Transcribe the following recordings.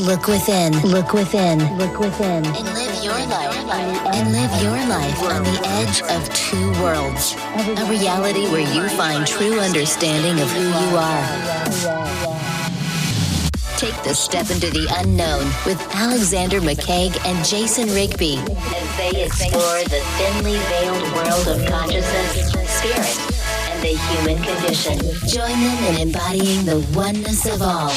Look within. Look within. Look within. And live your life. And live your life on the edge of two worlds. A reality where you find true understanding of who you are. Take the step into the unknown with Alexander McCaig and Jason Rigby as they explore the thinly veiled world of consciousness, spirit, and the human condition. Join them in embodying the oneness of all.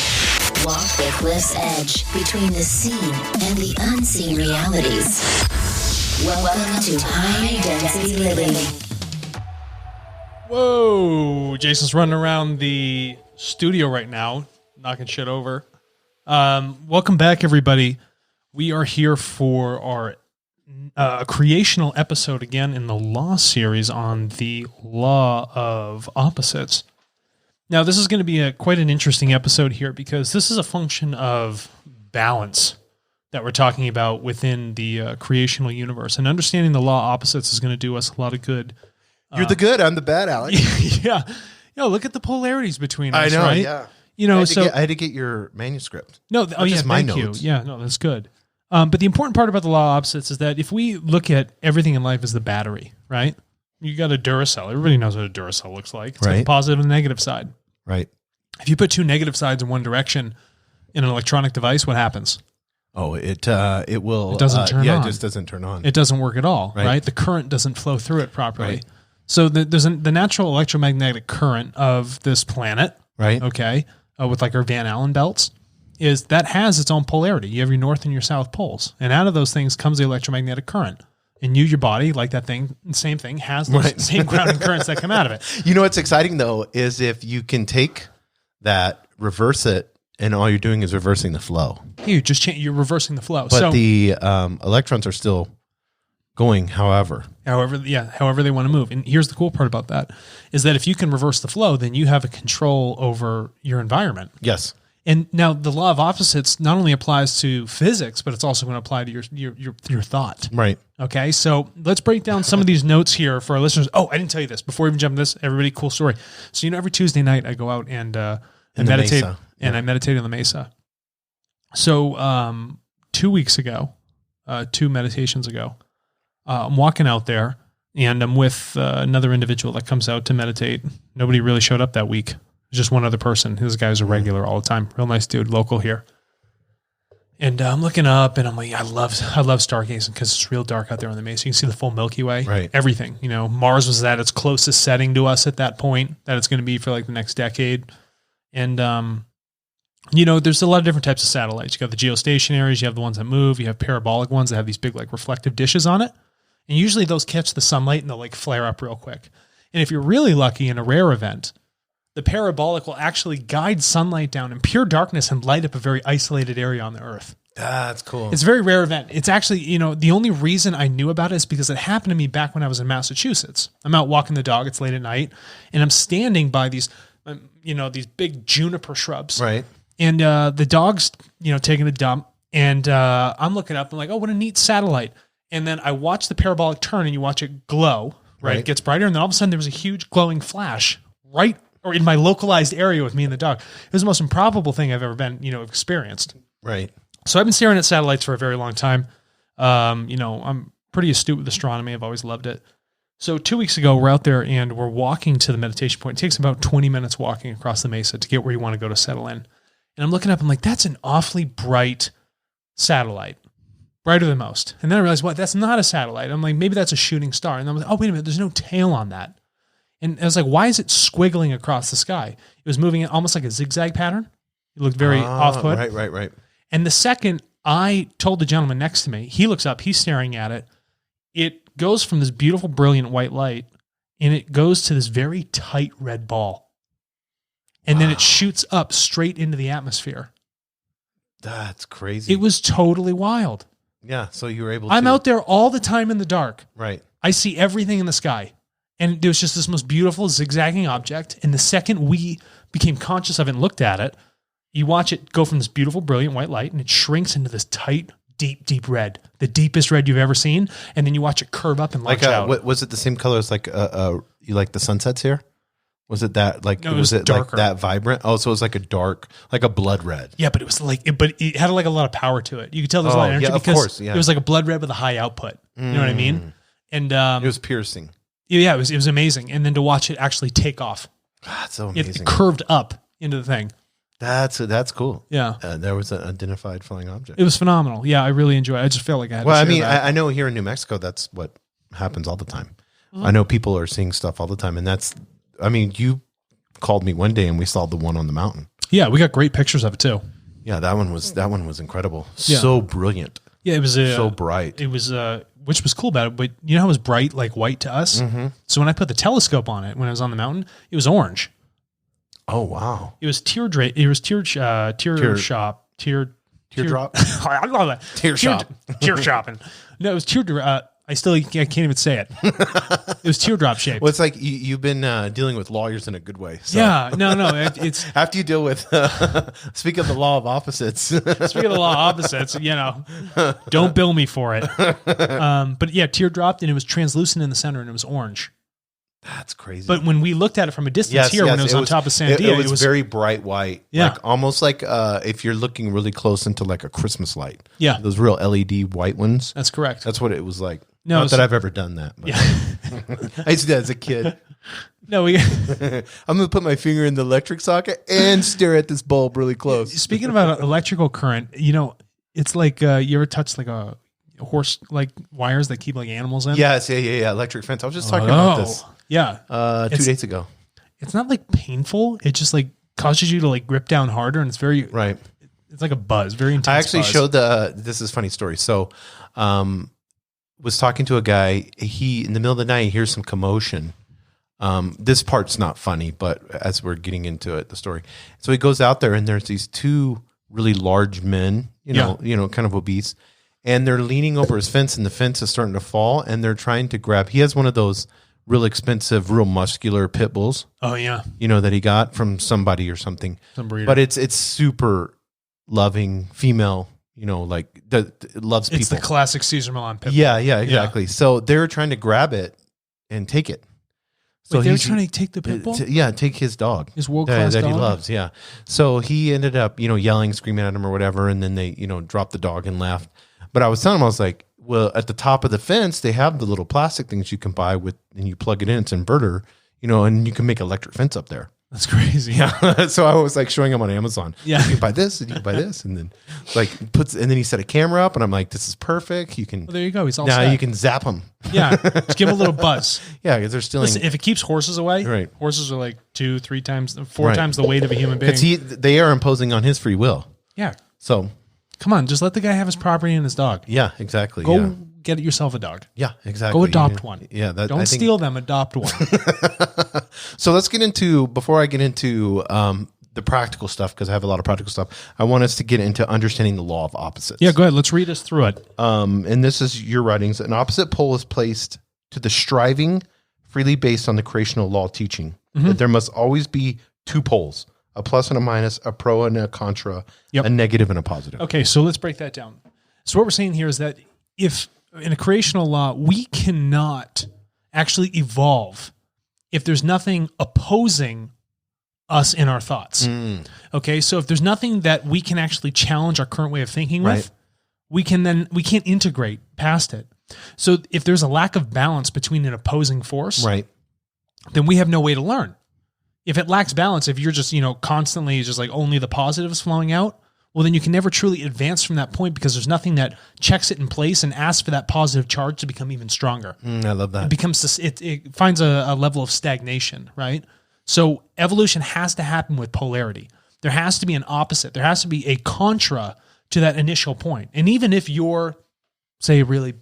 Walk the cliff's edge between the seen and the unseen realities. Welcome to High Density Living. Whoa, Jason's running around the studio right now, knocking shit over. Welcome back, everybody. We are here for our creational episode again in the Law series on the Law of Opposites. Now, this is going to be quite an interesting episode here because this is a function of balance that we're talking about within the creational universe. And understanding the Law of Opposites is going to do us a lot of good. You're the good, I'm the bad, Alex. Yeah. Look at the polarities between us, I know, right? yeah. I had to get your manuscript. No, thank you. Yeah, no, that's good. But the important part about the law of opposites is that if we look at everything in life as the battery, right? You got a Duracell. Everybody knows what a Duracell looks like. It's got a positive and negative side. Right. If you put two negative sides in one direction in an electronic device, what happens? Oh, it will. It doesn't turn on. Yeah, it just doesn't turn on. It doesn't work at all, right? The current doesn't flow through it properly. Right. So there's the natural electromagnetic current of this planet, right? Okay. With like our Van Allen belts, is that has its own polarity. You have your north and your south poles. And out of those things comes the electromagnetic current. And your body, like that thing, same thing, has those same grounding currents that come out of it. You know what's exciting, though, is if you can take that, reverse it, and all you're doing is reversing the flow. You're reversing the flow. But the electrons are still going however they want to move. And here's the cool part about that is that if you can reverse the flow, then you have a control over your environment. Yes. And now the law of opposites not only applies to physics, but it's also going to apply to your thought. Right. Okay. So let's break down some of these notes here for our listeners. Oh, I didn't tell you this before we even jump into this. Everybody, cool story. So, every Tuesday night I go out and meditate I meditate on the Mesa. So 2 weeks ago, 2 meditations ago, I'm walking out there, and I'm with another individual that comes out to meditate. Nobody really showed up that week. Just one other person. This guy's a regular all the time. Real nice dude, local here. And I'm looking up, and I'm like, I love stargazing because it's real dark out there on the Mesa. You can see the full Milky Way. Right. Everything. Mars was at its closest setting to us at that point that it's going to be for like the next decade. And there's a lot of different types of satellites. You got the geostationaries. You have the ones that move. You have parabolic ones that have these big like reflective dishes on it. And usually those catch the sunlight and they'll like flare up real quick. And if you're really lucky in a rare event, the parabolic will actually guide sunlight down in pure darkness and light up a very isolated area on the Earth. That's cool. It's a very rare event. It's actually, the only reason I knew about it is because it happened to me back when I was in Massachusetts. I'm out walking the dog. It's late at night. And I'm standing by these, these big juniper shrubs. Right. And the dog's, taking a dump. And I'm looking up and like, oh, what a neat satellite. And then I watch the parabolic turn and you watch it glow, right? It gets brighter. And then all of a sudden there was a huge glowing flash or in my localized area with me and the dog. It was the most improbable thing I've ever been, experienced. Right. So I've been staring at satellites for a very long time. I'm pretty astute with astronomy. I've always loved it. So 2 weeks ago, we're out there and we're walking to the meditation point. It takes about 20 minutes walking across the Mesa to get where you want to go to settle in. And I'm looking up, I'm like, that's an awfully bright satellite. Brighter than most. And then I realized, that's not a satellite. I'm like, maybe that's a shooting star. And I was like, oh, wait a minute, there's no tail on that. And I was like, why is it squiggling across the sky? It was moving in almost like a zigzag pattern. It looked very off-put. Right. And the second I told the gentleman next to me, he looks up, he's staring at it. It goes from this beautiful, brilliant white light, and it goes to this very tight red ball. And then it shoots up straight into the atmosphere. That's crazy. It was totally wild. Yeah, so you were able I'm out there all the time in the dark. Right. I see everything in the sky. And there was just this most beautiful zigzagging object. And the second we became conscious of it and looked at it, you watch it go from this beautiful, brilliant white light, and it shrinks into this tight, deep red. The deepest red you've ever seen. And then you watch it curve up and launch out. Was it the same color as you like the sunsets here? Was it that like? No, was it darker. like that vibrant? Oh, so it was like a dark, like a blood red. Yeah, but it was like, but it had like a lot of power to it. You could tell there was a lot of energy because it was like a blood red with a high output. You know what I mean? And it was piercing. Yeah, it was amazing. And then to watch it actually take off. That's so amazing. It curved up into the thing. That's cool. Yeah. There was an identified flying object. It was phenomenal. Yeah, I really enjoyed it. I just felt like I had to share that. I know here in New Mexico, that's what happens all the time. I know people are seeing stuff all the time. And you called me one day and we saw the one on the mountain. Yeah, we got great pictures of it too. Yeah, that one was incredible. Yeah. So brilliant. Yeah, it was so bright. It was which was cool about it, but you know how it was bright like white to us? Mm-hmm. So when I put the telescope on it when I was on the mountain, it was orange. Oh wow! It was teardrop. I love that. Tear shopping. No, it was teardrop. I can't even say it. It was teardrop shaped. Well, it's like you've been dealing with lawyers in a good way. So. Yeah, no. It's after you deal with. Speak of the law of opposites. Speaking of the law of opposites, don't bill me for it. But yeah, teardropped and it was translucent in the center and it was orange. That's crazy. But when we looked at it from a distance when it was on top of Sandia, it was very bright white. Yeah. Like, almost like if you're looking really close into like a Christmas light. Yeah. Those real LED white ones. That's correct. That's what it was like. No, Not that I've ever done that. But Yeah. I used to do that as a kid. No, I'm going to put my finger in the electric socket and stare at this bulb really close. Speaking about electrical current, it's like you ever touch like a horse, like wires that keep like animals in? Yes, yeah. Electric fence. I was just talking about this. Yeah. 2 days ago. It's not like painful. It just like causes you to like grip down harder and it's very, right. It's like a buzz, very intense. I actually buzz. showed this is a funny story. So, was talking to a guy, in the middle of the night, he hears some commotion. This part's not funny, but as we're getting into it, the story. So he goes out there and there's these two really large men, kind of obese, and they're leaning over his fence and the fence is starting to fall and they're trying to grab, he has one of those real expensive, real muscular pit bulls. Oh yeah. That he got from somebody or something. Some breeder. But it's super loving female, that loves people. It's the classic Caesar Milan pit bull. Yeah, exactly. Yeah. So they're trying to grab it and take it. So they were trying to take the pit bull? Take his dog. His world-class that dog? he loves, yeah. So he ended up, yelling, screaming at him or whatever, and then they, dropped the dog and left. But I was telling him, I was like, well, at the top of the fence, they have the little plastic things you can buy and you plug it in, it's an inverter, and you can make an electric fence up there. That's crazy. Yeah. So I was like showing him on Amazon. Yeah. You can buy this and you can buy this. And then and then he set a camera up and I'm like, this is perfect. You can. Well, there you go. He's all now set. you can zap him. Yeah. Just give him a little buzz. Yeah. Because they're stealing. Listen, if it keeps horses away, right. Horses are like 2, 3 times, 4 times the weight of a human being. They are imposing on his free will. Yeah. So. Come on. Just let the guy have his property and his dog. Yeah, exactly. Go get yourself a dog. Yeah, exactly. Go adopt one. Yeah. Don't steal them. Adopt one. So let's get into, before I get into the practical stuff, because I have a lot of practical stuff, I want us to get into understanding the law of opposites. Yeah, go ahead. Let's read us through it. And this is your writings. An opposite pole is placed to the striving freely based on the creational law teaching. Mm-hmm. That there must always be 2 poles, a plus and a minus, a pro and a contra, a negative and a positive. Okay, so let's break that down. So what we're saying here is that if in a creational law, we cannot actually evolve if there's nothing opposing us in our thoughts. Okay, so if there's nothing that we can actually challenge our current way of thinking with, we can't integrate past it. So if there's a lack of balance between an opposing force, then we have no way to learn. If it lacks balance, if you're just, constantly just like only the positives flowing out, well, then you can never truly advance from that point because there's nothing that checks it in place and asks for that positive charge to become even stronger. I love that. It becomes it finds a level of stagnation, right? So evolution has to happen with polarity. There has to be an opposite. There has to be a contra to that initial point. And even if you're, say, a really,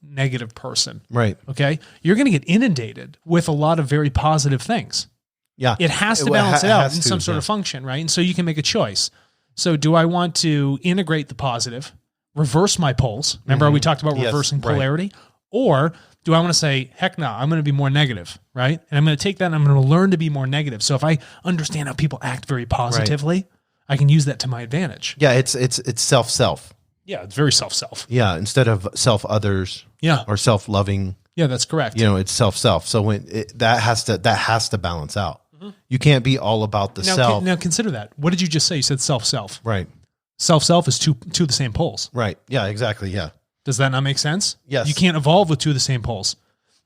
negative person, right? Okay, you're going to get inundated with a lot of very positive things. Yeah, it has to balance it out in some sort of function, right? And so you can make a choice. So do I want to integrate the positive, reverse my poles? Remember how we talked about reversing polarity? Or do I want to say, heck no, I'm going to be more negative, right? And I'm going to take that and I'm going to learn to be more negative. So if I understand how people act very positively, I can use that to my advantage. Yeah, it's self. Yeah, it's very self. Yeah, instead of self-others. Yeah. Or self-loving. Yeah, that's correct. It's self. So when that has to balance out. Mm-hmm. You can't be all about the self. Now consider that. What did you just say? You said self. Right. Self is two of the same poles. Right. Yeah, exactly. Yeah. Does that not make sense? Yes. You can't evolve with two of the same poles.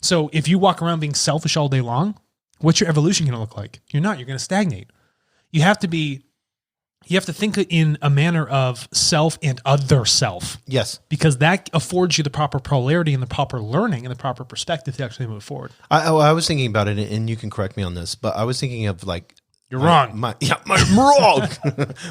So if you walk around being selfish all day long, what's your evolution going to look like? You're not. You're going to stagnate. You have to think in a manner of self and other self. Yes. Because that affords you the proper polarity and the proper learning and the proper perspective to actually move forward. I was thinking about it, and you can correct me on this, but I was thinking of like, you're wrong. I'm wrong.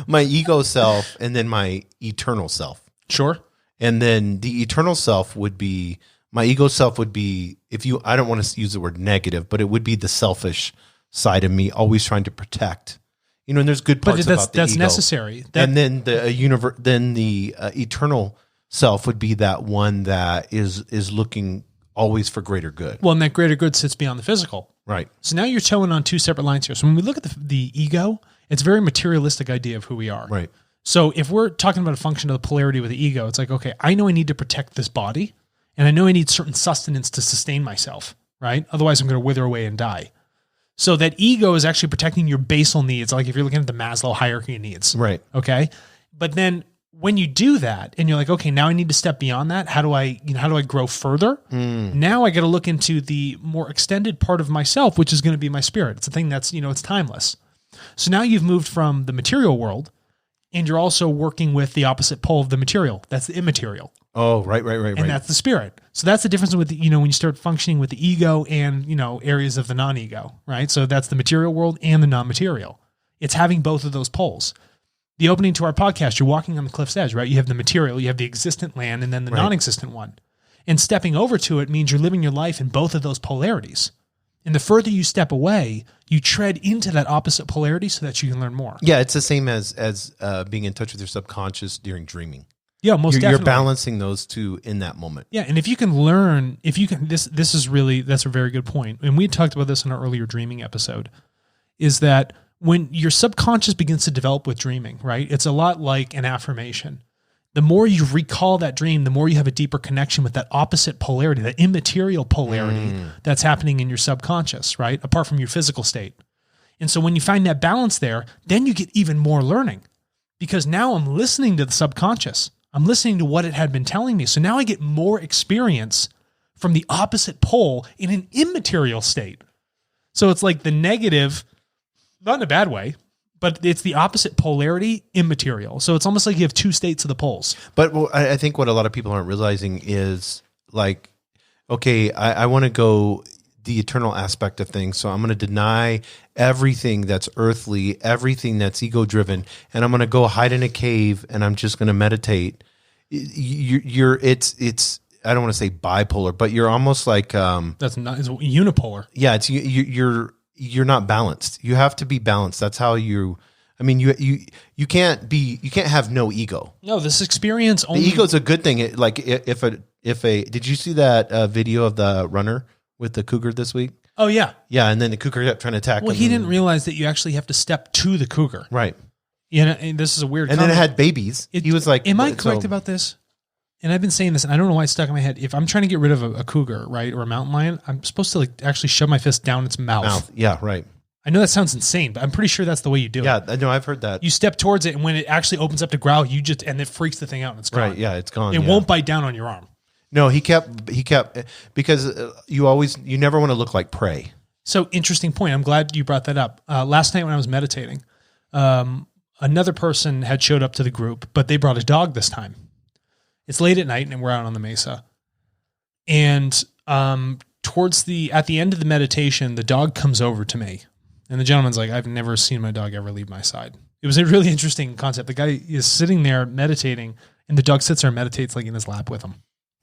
My ego self and then my eternal self. Sure. And then the eternal self would be, my ego self would be, I don't want to use the word negative, but it would be the selfish side of me, always trying to protect. And there's good parts about the ego. That's necessary. And then the eternal self would be that one that is looking always for greater good. Well, and that greater good sits beyond the physical. Right. So now you're towing on two separate lines here. So when we look at the ego, it's a very materialistic idea of who we are. Right. So if we're talking about a function of the polarity with the ego, it's like, okay, I know I need to protect this body, and I know I need certain sustenance to sustain myself, right? Otherwise, I'm going to wither away and die. So that ego is actually protecting your basal needs, like if you're looking at the Maslow hierarchy of needs. Right. Okay. But then when you do that, and you're like, okay, now I need to step beyond that. How do I grow further? Now I got to look into the more extended part of myself, which is going to be my spirit. It's a thing that's, it's timeless. So now you've moved from the material world, and you're also working with the opposite pole of the material. That's the immaterial. Oh, right. And that's the spirit. So that's the difference with, when you start functioning with the ego and, areas of the non-ego, right? So that's the material world and the non-material. It's having both of those poles. The opening to our podcast, you're walking on the cliff's edge, right? You have the material, you have the existent land, and then the non-existent one. And stepping over to it means you're living your life in both of those polarities. And the further you step away, you tread into that opposite polarity so that you can learn more. Yeah, it's the same as being in touch with your subconscious during dreaming. Yeah, most definitely. You're balancing those two in that moment. Yeah, and if you can learn, that's a very good point. And we talked about this in our earlier dreaming episode, is that when your subconscious begins to develop with dreaming, right? It's a lot like an affirmation. The more you recall that dream, the more you have a deeper connection with that opposite polarity, that immaterial polarity that's happening in your subconscious, right? Apart from your physical state. And so when you find that balance there, then you get even more learning, because now I'm listening to the subconscious. I'm listening to what it had been telling me. So now I get more experience from the opposite pole in an immaterial state. So it's like the negative, not in a bad way, but it's the opposite polarity, immaterial. So it's almost like you have two states of the poles. But I think what a lot of people aren't realizing is like, okay, I want to go the eternal aspect of things. So I'm going to deny everything that's earthly, everything that's ego driven, and I'm going to go hide in a cave and I'm just going to meditate. It's I don't want to say bipolar, but you're almost like it's unipolar. Yeah, it's you're not balanced. You have to be balanced. That's how you can't have no ego. No, this experience only. The ego's a good thing. Did you see that video of the runner with the cougar this week? Oh yeah. Yeah, and then the cougar kept trying to attack him. Well, he didn't realize that you actually have to step to the cougar. Right. And this is a weird comment. Then it had babies. He was like, am I correct about this? And I've been saying this, and I don't know why it's stuck in my head. If I'm trying to get rid of a cougar, right, or a mountain lion, I'm supposed to actually shove my fist down its mouth. Yeah, right. I know that sounds insane, but I'm pretty sure that's the way you do it. Yeah, no, I've heard that. You step towards it, and when it actually opens up to growl, and it freaks the thing out, and it's gone. Right, yeah, it's gone. It won't bite down on your arm. No, he kept because you never want to look like prey. So interesting point. I'm glad you brought that up. Last night when I was meditating, another person had showed up to the group, but they brought a dog this time. It's late at night and we're out on the mesa. And at the end of the meditation, the dog comes over to me. And the gentleman's like, I've never seen my dog ever leave my side. It was a really interesting concept. The guy is sitting there meditating, and the dog sits there and meditates like in his lap with him.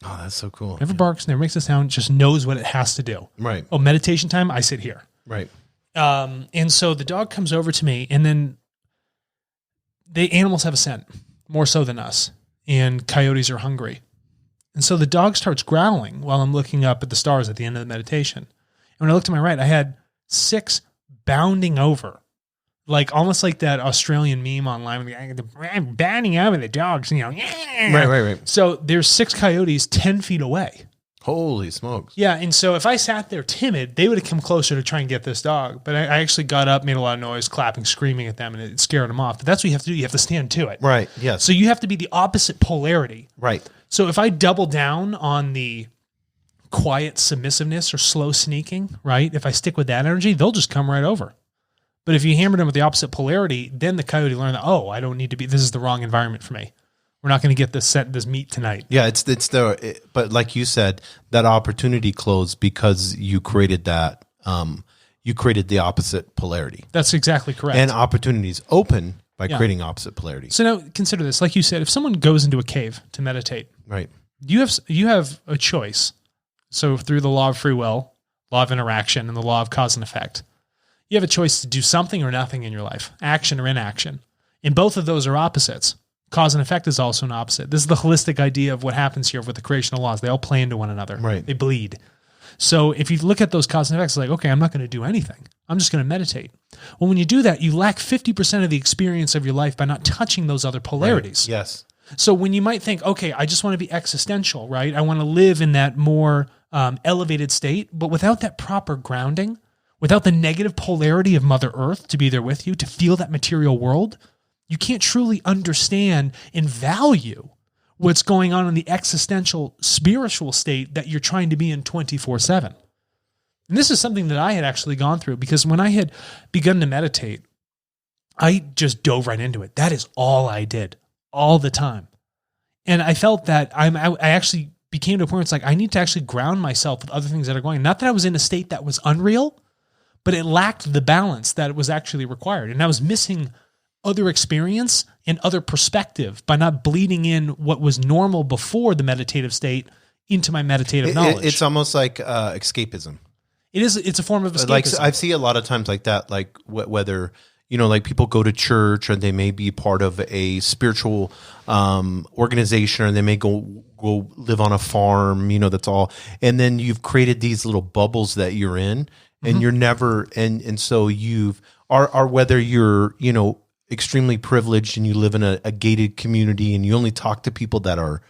Oh, that's so cool. Never barks, never makes a sound, just knows what it has to do. Right. Oh, meditation time, I sit here. Right. And so the dog comes over to me, and then the animals have a scent, more so than us. And coyotes are hungry. And so the dog starts growling while I'm looking up at the stars at the end of the meditation. And when I looked to my right, I had 6 bounding over, like almost like that Australian meme online, bounding over the dogs, Right. So there's 6 coyotes 10 feet away. Holy smokes. Yeah, and so if I sat there timid, they would have come closer to try and get this dog. But I actually got up, made a lot of noise, clapping, screaming at them, and it scared them off. But that's what you have to do. You have to stand to it. Right, yes. So you have to be the opposite polarity. Right. So if I double down on the quiet submissiveness or slow sneaking, right? If I stick with that energy, they'll just come right over. But if you hammer them with the opposite polarity, then the coyote learn that, oh, I don't need to be, this is the wrong environment for me. We're not going to get this meat tonight. Yeah, but like you said, that opportunity closed because you created that, you created the opposite polarity. That's exactly correct. And opportunities open by creating opposite polarity. So now consider this. Like you said, if someone goes into a cave to meditate, right, you have a choice. So through the law of free will, law of interaction, and the law of cause and effect, you have a choice to do something or nothing in your life, action or inaction. And both of those are opposites. Cause and effect is also an opposite. This is the holistic idea of what happens here with the creational laws. They all play into one another. Right. They bleed. So if you look at those cause and effects, it's like, okay, I'm not going to do anything. I'm just going to meditate. Well, when you do that, you lack 50% of the experience of your life by not touching those other polarities. Right. Yes. So when you might think, okay, I just want to be existential, right? I want to live in that more elevated state, but without that proper grounding, without the negative polarity of Mother Earth to be there with you, to feel that material world, you can't truly understand and value what's going on in the existential spiritual state that you're trying to be in 24/7. And this is something that I had actually gone through, because when I had begun to meditate, I just dove right into it. That is all I did all the time. And I felt that I actually became to a point where it's like, I need to actually ground myself with other things that are going on. Not that I was in a state that was unreal, but it lacked the balance that was actually required. And I was missing other experience and other perspective by not bleeding in what was normal before the meditative state into my meditative knowledge. It's almost like escapism. It's a form of escapism. Like I see a lot of times like that, like whether, like people go to church or they may be part of a spiritual organization, or they may go live on a farm, that's all. And then you've created these little bubbles that you're in, and you're never, and so or whether you're, extremely privileged and you live in a gated community and you only talk to people that are,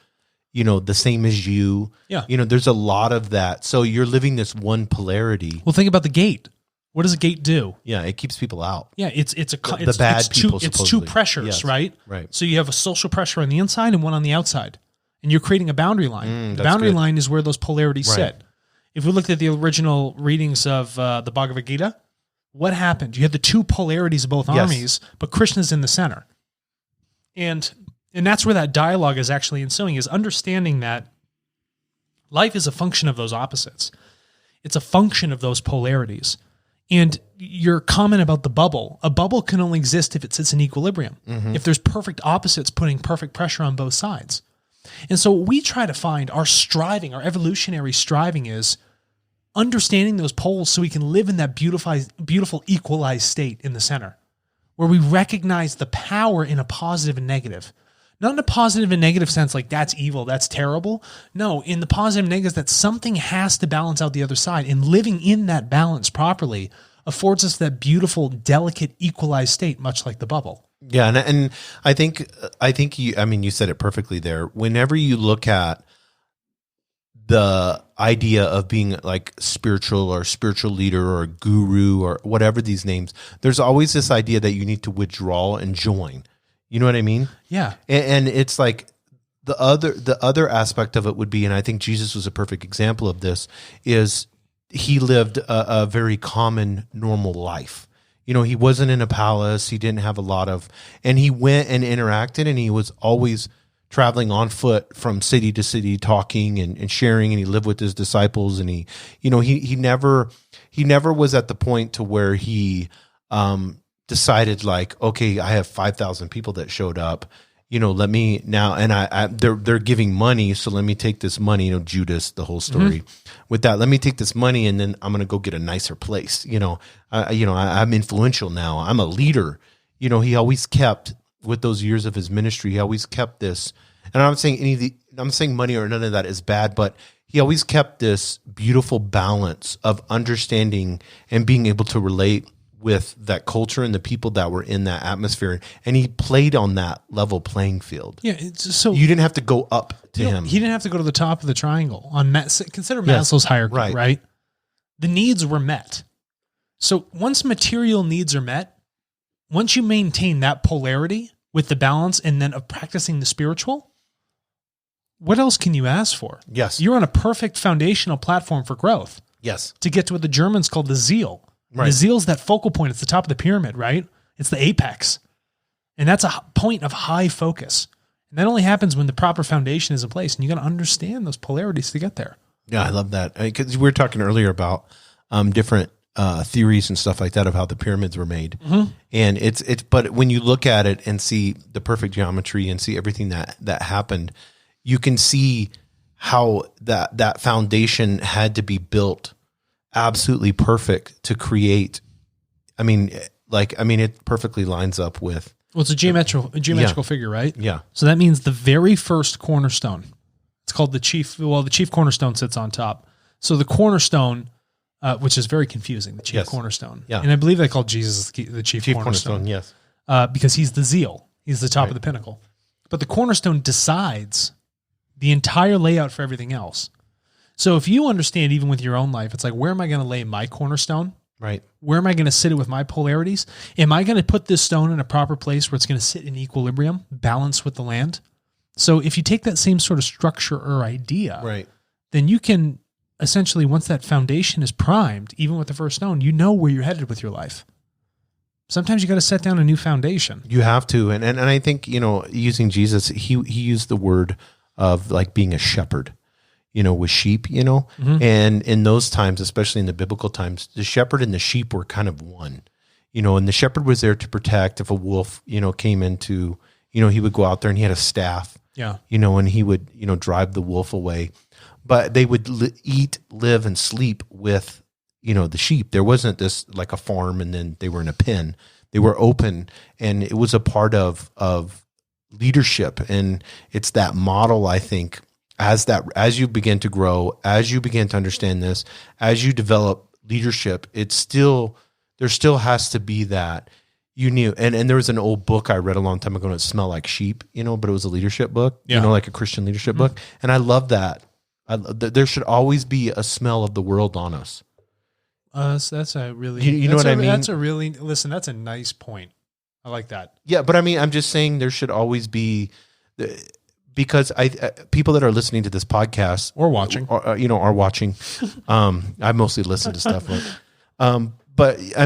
the same as you. Yeah. There's a lot of that. So you're living this one polarity. Well, think about the gate. What does a gate do? Yeah, it keeps people out. Yeah, it's two pressures, yes. right? Right. So you have a social pressure on the inside and one on the outside, and you're creating a boundary line. The boundary line is where those polarities sit. If we looked at the original readings of the Bhagavad Gita, what happened? You had the two polarities of both armies, but Krishna's in the center, and that's where that dialogue is actually ensuing, is understanding that life is a function of those opposites. It's a function of those polarities. And your comment about the bubble, a bubble can only exist if it sits in equilibrium, if there's perfect opposites putting perfect pressure on both sides. And so what we try to find, our evolutionary striving is understanding those poles so we can live in that beautiful equalized state in the center, where we recognize the power in a positive and negative. Not in a positive and negative sense, like that's evil, that's terrible. No, in the positive and negative, that something has to balance out the other side. And living in that balance properly affords us that beautiful, delicate, equalized state, much like the bubble. Yeah, and I think you said it perfectly there. Whenever you look at the idea of being like spiritual or spiritual leader or guru or whatever these names, there's always this idea that you need to withdraw and join. You know what I mean? Yeah. And it's like the other aspect of it would be, and I think Jesus was a perfect example of this, is he lived a very common, normal life. He wasn't in a palace. He didn't have a lot of, and he went and interacted, and he was always traveling on foot from city to city, talking and sharing, and he lived with his disciples, and he never was at the point to where he decided like, okay, I have 5,000 people that showed up, let me now, and they're giving money, so let me take this money, Judas, the whole story with that. Let me take this money and then I'm going to go get a nicer place. I'm influential now. I'm a leader. He always kept, with those years of his ministry, he always kept this, and I'm not saying I'm saying money or none of that is bad, but he always kept this beautiful balance of understanding and being able to relate with that culture and the people that were in that atmosphere, and he played on that level playing field. Yeah, so you didn't have to go up to him. He didn't have to go to the top of the triangle on consider Maslow's hierarchy, right? The needs were met. So once material needs are met, once you maintain that polarity with the balance and then of practicing the spiritual, what else can you ask for? Yes. You're on a perfect foundational platform for growth. Yes. To get to what the Germans called the zeal. Right. The zeal is that focal point. It's the top of the pyramid, right? It's the apex. And that's a point of high focus. And that only happens when the proper foundation is in place. And you got to understand those polarities to get there. Yeah, I love that. Because we were talking earlier about different theories and stuff like that of how the pyramids were made. Mm-hmm. And but when you look at it and see the perfect geometry and see everything that happened, you can see how that foundation had to be built absolutely perfect to create. It perfectly lines up with. Well, it's a geometrical figure, right? Yeah. So that means the very first cornerstone. It's called the chief. Well, the chief cornerstone sits on top. So the cornerstone, which is very confusing, the chief cornerstone. Yeah. And I believe they call Jesus the chief cornerstone. Yes. Because he's the zeal. He's the top of the pinnacle. But the cornerstone decides the entire layout for everything else. So if you understand, even with your own life, it's like, where am I going to lay my cornerstone? Right. Where am I going to sit it with my polarities? Am I going to put this stone in a proper place where it's going to sit in equilibrium, balance with the land? So if you take that same sort of structure or idea, right, then you can essentially, once that foundation is primed, even with the first stone, you know where you're headed with your life. Sometimes you got to set down a new foundation. You have to. And I think, using Jesus, he used the word of like being a shepherd, with sheep, mm-hmm. And in those times, especially in the biblical times, the shepherd and the sheep were kind of one, and the shepherd was there to protect. If a wolf, came into, he would go out there and he had a staff, and he would, drive the wolf away, but they would eat, live, and sleep with, the sheep. There wasn't this like a farm and then they were in a pen. They were open, and it was a part of leadership. And it's that model, I think, as you begin to grow, as you begin to understand this, as you develop leadership, there still has to be that and there was an old book I read a long time ago, and it smelled like sheep, but it was a leadership book, like a Christian leadership mm-hmm. book. And I love that. There should always be a smell of the world on us. So that's a really, what I mean? That's a nice point. I like that. Yeah. But I'm just saying there should always be, because people that are listening to this podcast or watching, are watching. I mostly listen to stuff. But I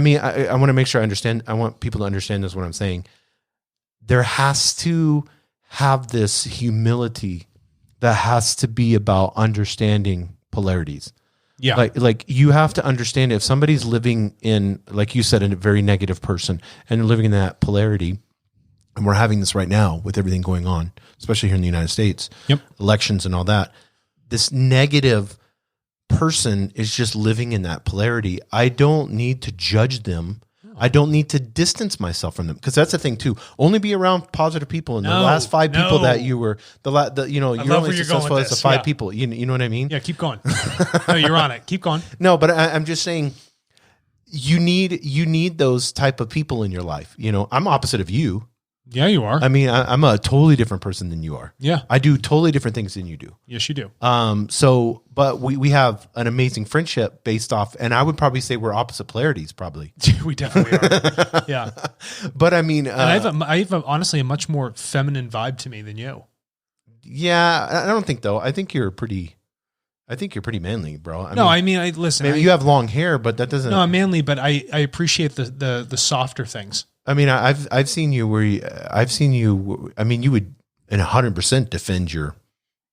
want to make sure I understand. I want people to understand this, what I'm saying. There has to have this humility that has to be about understanding polarities. Yeah. Like you have to understand if somebody's living in, like you said, in a very negative person and living in that polarity, and we're having this right now with everything going on, especially here in the United States, elections and all that, this negative person is just living in that polarity. I don't need to judge them. I don't need to distance myself from them, because that's the thing too. Only be around positive people. And the last five people that you were, you're only successful as the five people. You know what I mean? Yeah, keep going. No, you're on it. Keep going. No, but I'm just saying, you need those type of people in your life. I'm opposite of you. Yeah, you are. I'm a totally different person than you are. Yeah. I do totally different things than you do. Yes, you do. But we have an amazing friendship based off, and I would probably say we're opposite polarities, probably. We definitely are. Yeah. But and I have honestly a much more feminine vibe to me than you. Yeah, I don't think though. I think you're pretty manly, bro. Listen. Maybe you have long hair, but that doesn't. No, I'm manly, but I appreciate the softer things. I've seen you where you would in 100% defend your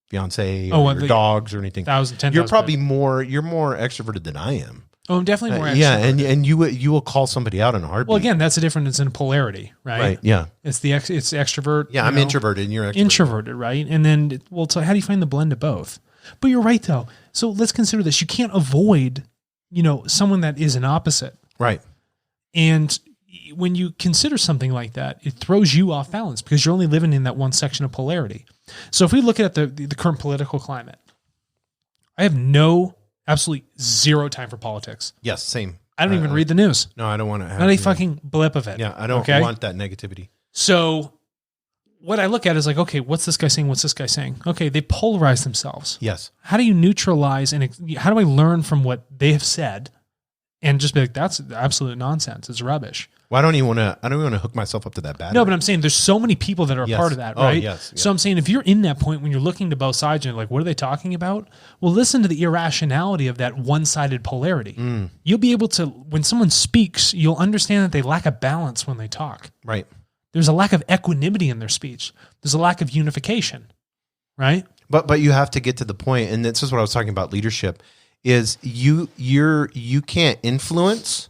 fiance or your dogs or anything. 10,000. You're probably more extroverted than I am. Oh, I'm definitely more extroverted. Yeah, and you will call somebody out in a heartbeat. Well, again, that's the difference. It's in polarity, right? Right. Yeah. It's it's extrovert. Yeah, I'm introverted and you're extroverted. Introverted, right? And then, so how do you find the blend of both? But you're right though. So let's consider this. You can't avoid, someone that is an opposite. Right. And when you consider something like that, it throws you off balance because you're only living in that one section of polarity. So if we look at the current political climate, I have absolutely zero time for politics. Yes, same. I don't even read the news. No, I don't want to have not a fucking blip of it. Yeah, I don't want that negativity. So what I look at is like, okay, what's this guy saying? What's this guy saying? Okay, they polarize themselves. Yes. How do you neutralize and how do I learn from what they have said and just be like, that's absolute nonsense. It's rubbish. Well, I don't even want to hook myself up to that battery. No, but I'm saying there's so many people that are a part of that, right? Yes. So I'm saying if you're in that point when you're looking to both sides and you're like, what are they talking about? Well, listen to the irrationality of that one-sided polarity. You'll be able to, when someone speaks, you'll understand that they lack a balance when they talk. Right. There's a lack of equanimity in their speech. There's a lack of unification, right? But you have to get to the point, and this is what I was talking about leadership, is you can't influence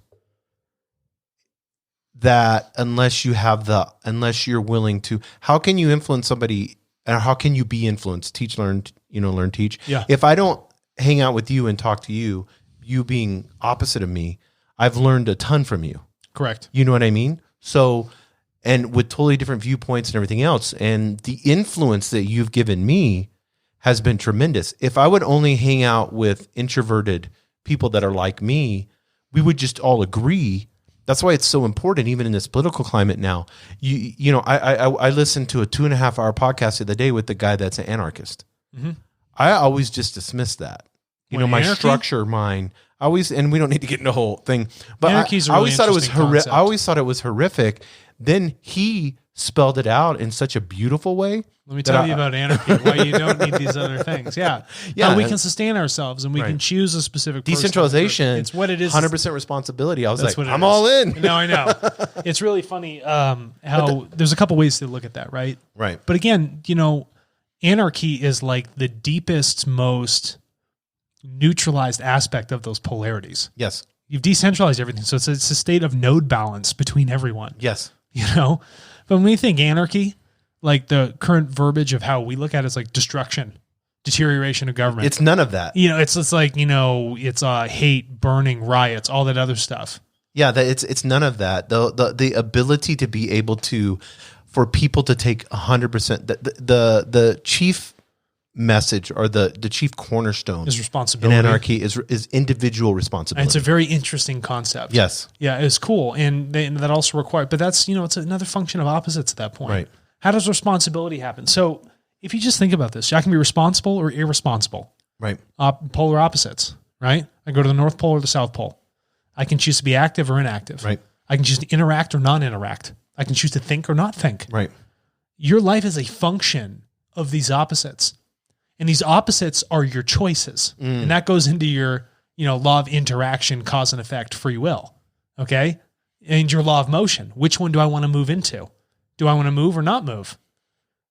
that unless you're willing to. How can you influence somebody, and how can you be influenced? Teach, learn, learn, teach. Yeah. If I don't hang out with you and talk to you, you being opposite of me, I've learned a ton from you. Correct. You know what I mean? So, and with totally different viewpoints and everything else, and the influence that you've given me has been tremendous. If I would only hang out with introverted people that are like me, we would just all agree. That's why it's so important, even in this political climate now. I listened to a 2.5-hour podcast the other day with the guy that's an anarchist. Mm-hmm. I always just dismiss that. My anarchy? structure, mine. And we don't need to get into the whole thing. But Anarchy's I always thought it was concept. I always thought it was horrific. Then he spelled it out in such a beautiful way. Let me tell you about anarchy, why you don't need these other things. Yeah. How we can sustain ourselves and we can choose a specific decentralization. It's what it is. 100% responsibility. I was That's like, I'm all in. No, I know. It's really funny how there's a couple ways to look at that, right? Right. But again, anarchy is like the deepest, most neutralized aspect of those polarities. Yes. You've decentralized everything. So it's a state of node balance between everyone. Yes. But when we think anarchy, like the current verbiage of how we look at it is like destruction, deterioration of government. It's none of that. It's like, it's hate, burning, riots, all that other stuff. Yeah, it's none of that. The ability to be able to, for people to take 100%, the chief message or the chief cornerstone is responsibility. In anarchy is individual responsibility. And it's a very interesting concept. Yes. Yeah, it's cool. And that also requires, but that's, it's another function of opposites at that point. Right. How does responsibility happen? So if you just think about this, I can be responsible or irresponsible. Right. Polar opposites, right? I go to the North Pole or the South Pole. I can choose to be active or inactive. Right. I can choose to interact or non-interact. I can choose to think or not think. Right. Your life is a function of these opposites. And these opposites are your choices. And that goes into your, law of interaction, cause and effect, free will. Okay? And your law of motion. Which one do I want to move into? Do I want to move or not move?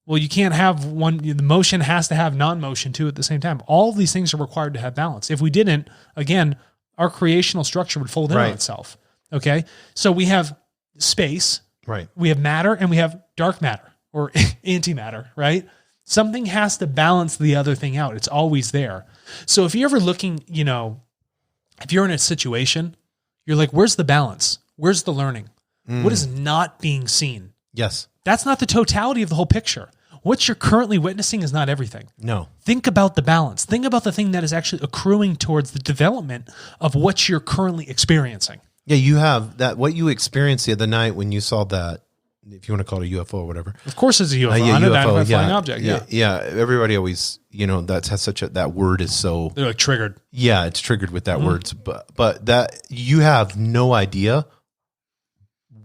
Well, you can't have one. The motion has to have non-motion too at the same time. All of these things are required to have balance. If we didn't, again, our creational structure would fold in on itself. Okay? So we have space. Right. We have matter and we have dark matter or antimatter, right? Something has to balance the other thing out. It's always there. So if you're ever looking, if you're in a situation, you're like, where's the balance? Where's the learning? What is not being seen? Yes. That's not the totality of the whole picture. What you're currently witnessing is not everything. No. Think about the balance. Think about the thing that is actually accruing towards the development of what you're currently experiencing. Yeah, you have that. What you experienced the other night when you saw that, if you want to call it a UFO or whatever. Of course it's a UFO. UFO, Flying object. Yeah. Everybody always, that has that word is so. They're like triggered. Yeah, it's triggered with that word. But that you have no idea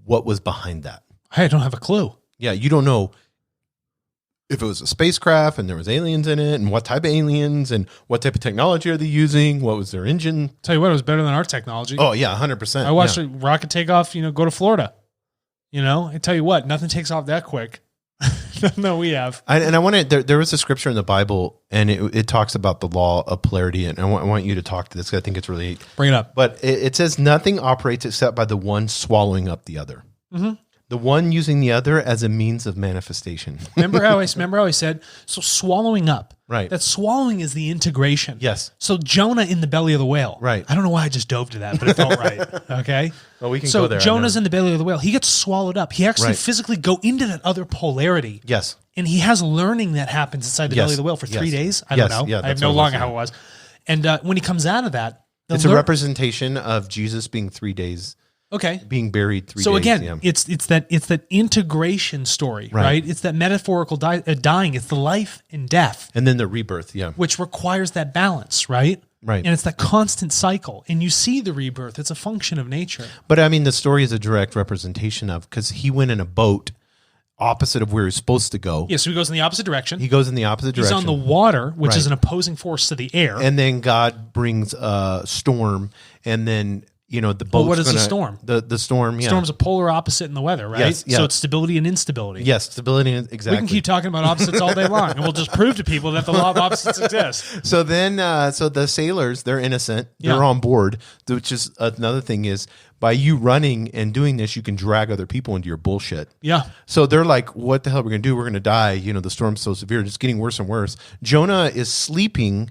what was behind that. I don't have a clue. Yeah, you don't know if it was a spacecraft and there was aliens in it and what type of aliens and what type of technology are they using? What was their engine? Tell you what, it was better than our technology. Oh, yeah, 100%. I watched a rocket take off, go to Florida. I tell you what, nothing takes off that quick. No, we have. I want to, there was a scripture in the Bible and it talks about the law of polarity. And I want you to talk to this because I think it's really. Bring it up. But it says nothing operates except by the one swallowing up the other. Mm-hmm. The one using the other as a means of manifestation. Remember how I said, so swallowing up. Right. That swallowing is the integration. Yes. So Jonah in the belly of the whale. Right. I don't know why I just dove to that, but it felt right. Okay. Well, we can go there. So Jonah's in the belly of the whale. He gets swallowed up. He actually physically go into that other polarity. Yes. And he has learning that happens inside the belly of the whale for 3 days. I don't know. Yeah, I have no longer how it was. And when he comes out of that, It's a representation of Jesus being 3 days. Okay. Being buried 3 days. So again, it's that integration story, right? It's that metaphorical dying. It's the life and death. And then the rebirth, which requires that balance, right? Right. And it's that constant cycle. And you see the rebirth. It's a function of nature. But I mean, the story is a direct representation of, because he went in a boat opposite of where he's supposed to go. Yeah, so he goes in the opposite direction. He goes in the opposite direction. He's on the water, which is an opposing force to the air. And then God brings a storm, and then the boat. What is the storm? The storm. Yeah, storm's a polar opposite in the weather, right? Yes, yeah. So it's stability and instability. Yes, stability and exactly. We can keep talking about opposites all day long, and we'll just prove to people that the law of opposites exists. So then, so the sailors, they're innocent. They're on board, which is another thing is by you running and doing this, you can drag other people into your bullshit. Yeah. So they're like, what the hell are we going to do? We're going to die. The storm's so severe. It's getting worse and worse. Jonah is sleeping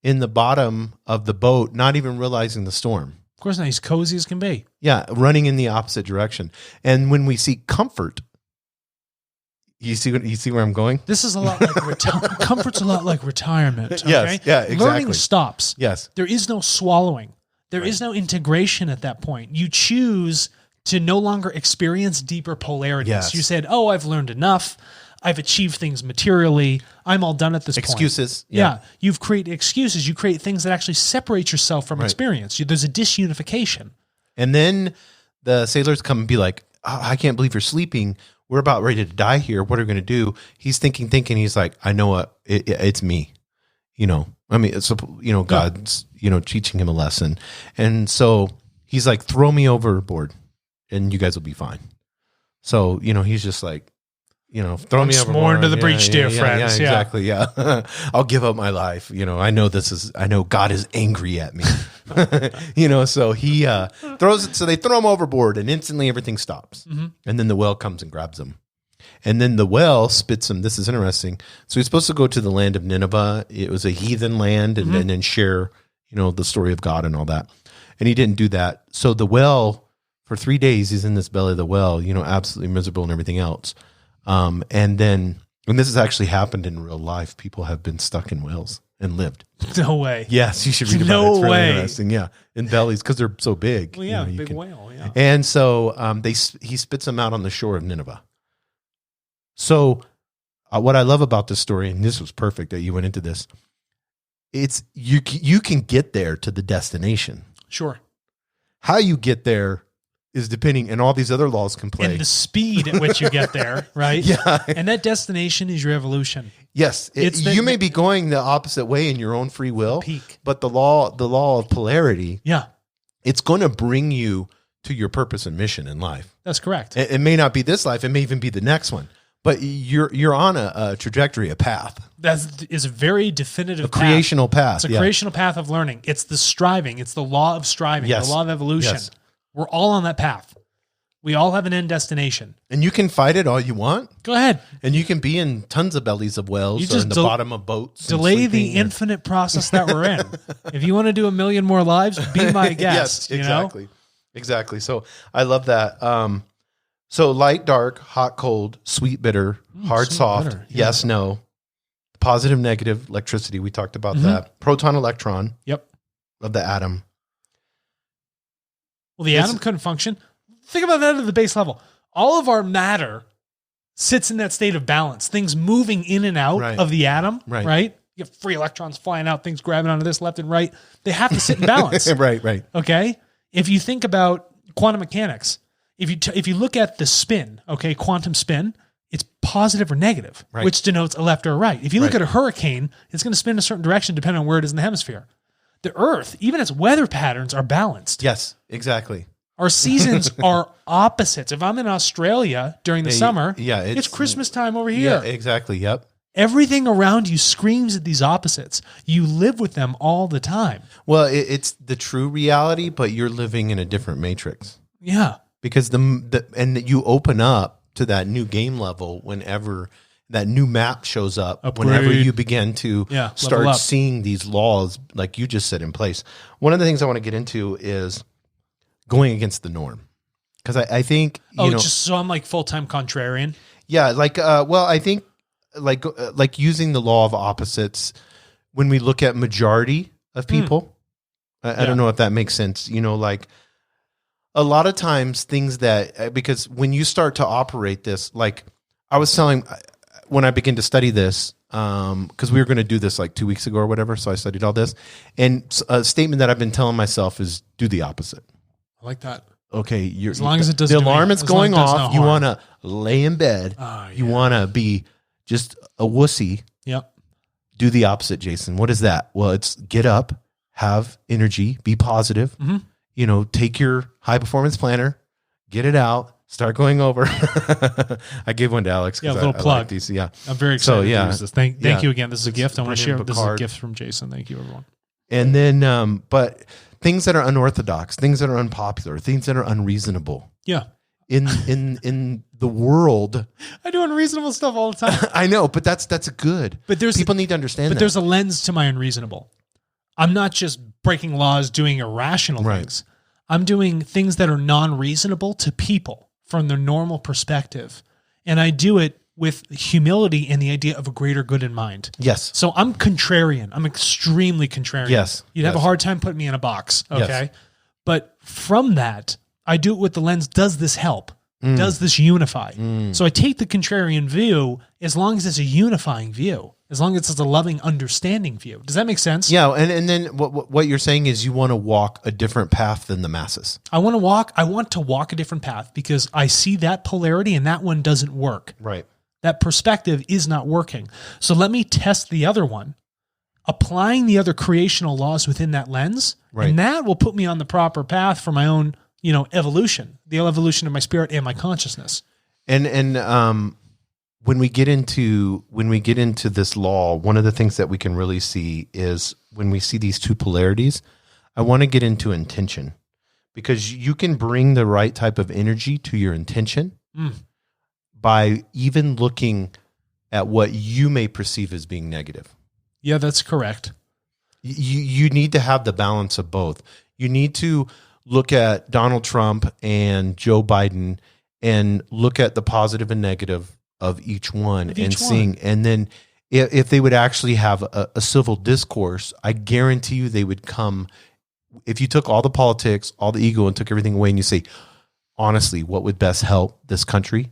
in the bottom of the boat, not even realizing the storm. Of course not. He's cozy as can be. Yeah, running in the opposite direction. And when we see comfort, you see where I'm going? This is a lot like comfort's a lot like retirement. Okay? Yes, yeah, exactly. Learning stops. Yes. There is no swallowing. There is no integration at that point. You choose to no longer experience deeper polarities. Yes. You said, "Oh, I've learned enough. I've achieved things materially. I'm all done at this point." Excuses. Yeah. You've created excuses. You create things that actually separate yourself from experience. There's a disunification. And then the sailors come and be like, I can't believe you're sleeping. We're about ready to die here. What are we going to do? He's thinking. He's like, I know what it's me. I mean, it's, God's, teaching him a lesson. And so he's like, throw me overboard and you guys will be fine. So, he's just like, throw me overboard. More into the breach, dear friends. Yeah, exactly. Yeah. I'll give up my life. I know God is angry at me. So he so they throw him overboard and instantly everything stops. Mm-hmm. And then the whale comes and grabs him. And then the whale spits him. This is interesting. So he's supposed to go to the land of Nineveh. It was a heathen land and then share, the story of God and all that. And he didn't do that. So the whale, for 3 days, he's in this belly of the whale, absolutely miserable and everything else. And this has actually happened in real life. People have been stuck in whales and lived. No way. Yes, you should read about it. It's really interesting. Yeah, in bellies because they're so big. Well, yeah, big whale. Yeah. And so he spits them out on the shore of Nineveh. So what I love about this story, and this was perfect that you went into this, it's you can get there to the destination. Sure. How you get there is depending, and all these other laws can play. And the speed at which you get there, right? Yeah. And that destination is your evolution. Yes. You may be going the opposite way in your own free will, peak. But the law of polarity, yeah, it's going to bring you to your purpose and mission in life. That's correct. It may not be this life. It may even be the next one. But you're on a trajectory, a path. That is a very definitive a creational path. It's a creational path of learning. It's the striving. It's the law of striving, the law of evolution. Yes. We're all on that path. We all have an end destination. And you can fight it all you want. Go ahead. And you can be in tons of bellies of whales or in the bottom of boats. Delay the infinite process that we're in. If you want to do 1 million more lives, be my guest. Yes, exactly. Exactly. So I love that. So light, dark, hot, cold, sweet, bitter, hard, sweet, soft, bitter. Yes, no, positive, negative, electricity. We talked about that. Proton, electron. Yep. Of the atom. Well, the atom couldn't function. Think about that at the base level. All of our matter sits in that state of balance. Things moving in and out of the atom, right? You have free electrons flying out, things grabbing onto this left and right. They have to sit in balance. Right. Okay? If you think about quantum mechanics, if you look at the spin, okay, quantum spin, it's positive or negative, which denotes a left or a right. If you look at a hurricane, it's going to spin in a certain direction depending on where it is in the hemisphere. The Earth, even its weather patterns are balanced. Yes, exactly. Our seasons are opposites. If I'm in Australia during the summer, it's Christmas time over here. Yeah, exactly. Yep. Everything around you screams at these opposites. You live with them all the time. Well, it's the true reality, but you're living in a different matrix. Yeah. Because and you open up to that new game level whenever that new map shows up. Whenever you begin to start seeing these laws, like you just said, in place. One of the things I want to get into is going against the norm, because I think just so I'm like full-time contrarian. Yeah, I think like using the law of opposites when we look at majority of people. I don't know if that makes sense. Like a lot of times things that, because when you start to operate this, like I was telling, when I began to study this, because we were going to do this like 2 weeks ago or whatever. So I studied all this, and a statement that I've been telling myself is do the opposite. I like that. Okay. As long as it doesn't, the alarm is going off. You want to lay in bed. You want to be just a wussy. Yep. Do the opposite, Jason. What is that? Well, it's get up, have energy, be positive. Mm-hmm. Take your high performance planner, get it out, start going over. I gave one to Alex. Yeah, a little plug. Like these. Yeah. I'm very excited to use this. Thank you again. This is a gift. I want to share. This is a gift from Jason. Thank you, everyone. And then, but things that are unorthodox, things that are unpopular, things that are unreasonable. Yeah. In the world, I do unreasonable stuff all the time. I know, but that's good. But people need to understand. But there's a lens to my unreasonable. I'm not just breaking laws, doing irrational things. I'm doing things that are non-reasonable to people from their normal perspective, and I do it with humility and the idea of a greater good in mind. Yes. So I'm contrarian. I'm extremely contrarian. Yes. You'd have a hard time putting me in a box. Okay. Yes. But from that, I do it with the lens, does this help? Does this unify? So I take the contrarian view as long as it's a unifying view, as long as it's a loving, understanding view. Does that make sense? Yeah, and then what you're saying is you want to walk a different path than the masses. I want to walk a different path because I see that polarity and that one doesn't work. Right. That perspective is not working. So let me test the other one, applying the other creational laws within that lens, and that will put me on the proper path for my own evolution, the evolution of my spirit and my consciousness. And when we get into this law, one of the things that we can really see is when we see these two polarities, I want to get into intention, because you can bring the right type of energy to your intention by even looking at what you may perceive as being negative. Yeah, that's correct. You need to have the balance of both. You need to look at Donald Trump and Joe Biden and look at the positive and negative of each one and then if they would actually have a civil discourse, I guarantee you they would come. If you took all the politics, all the ego, and took everything away, and you say, honestly, what would best help this country?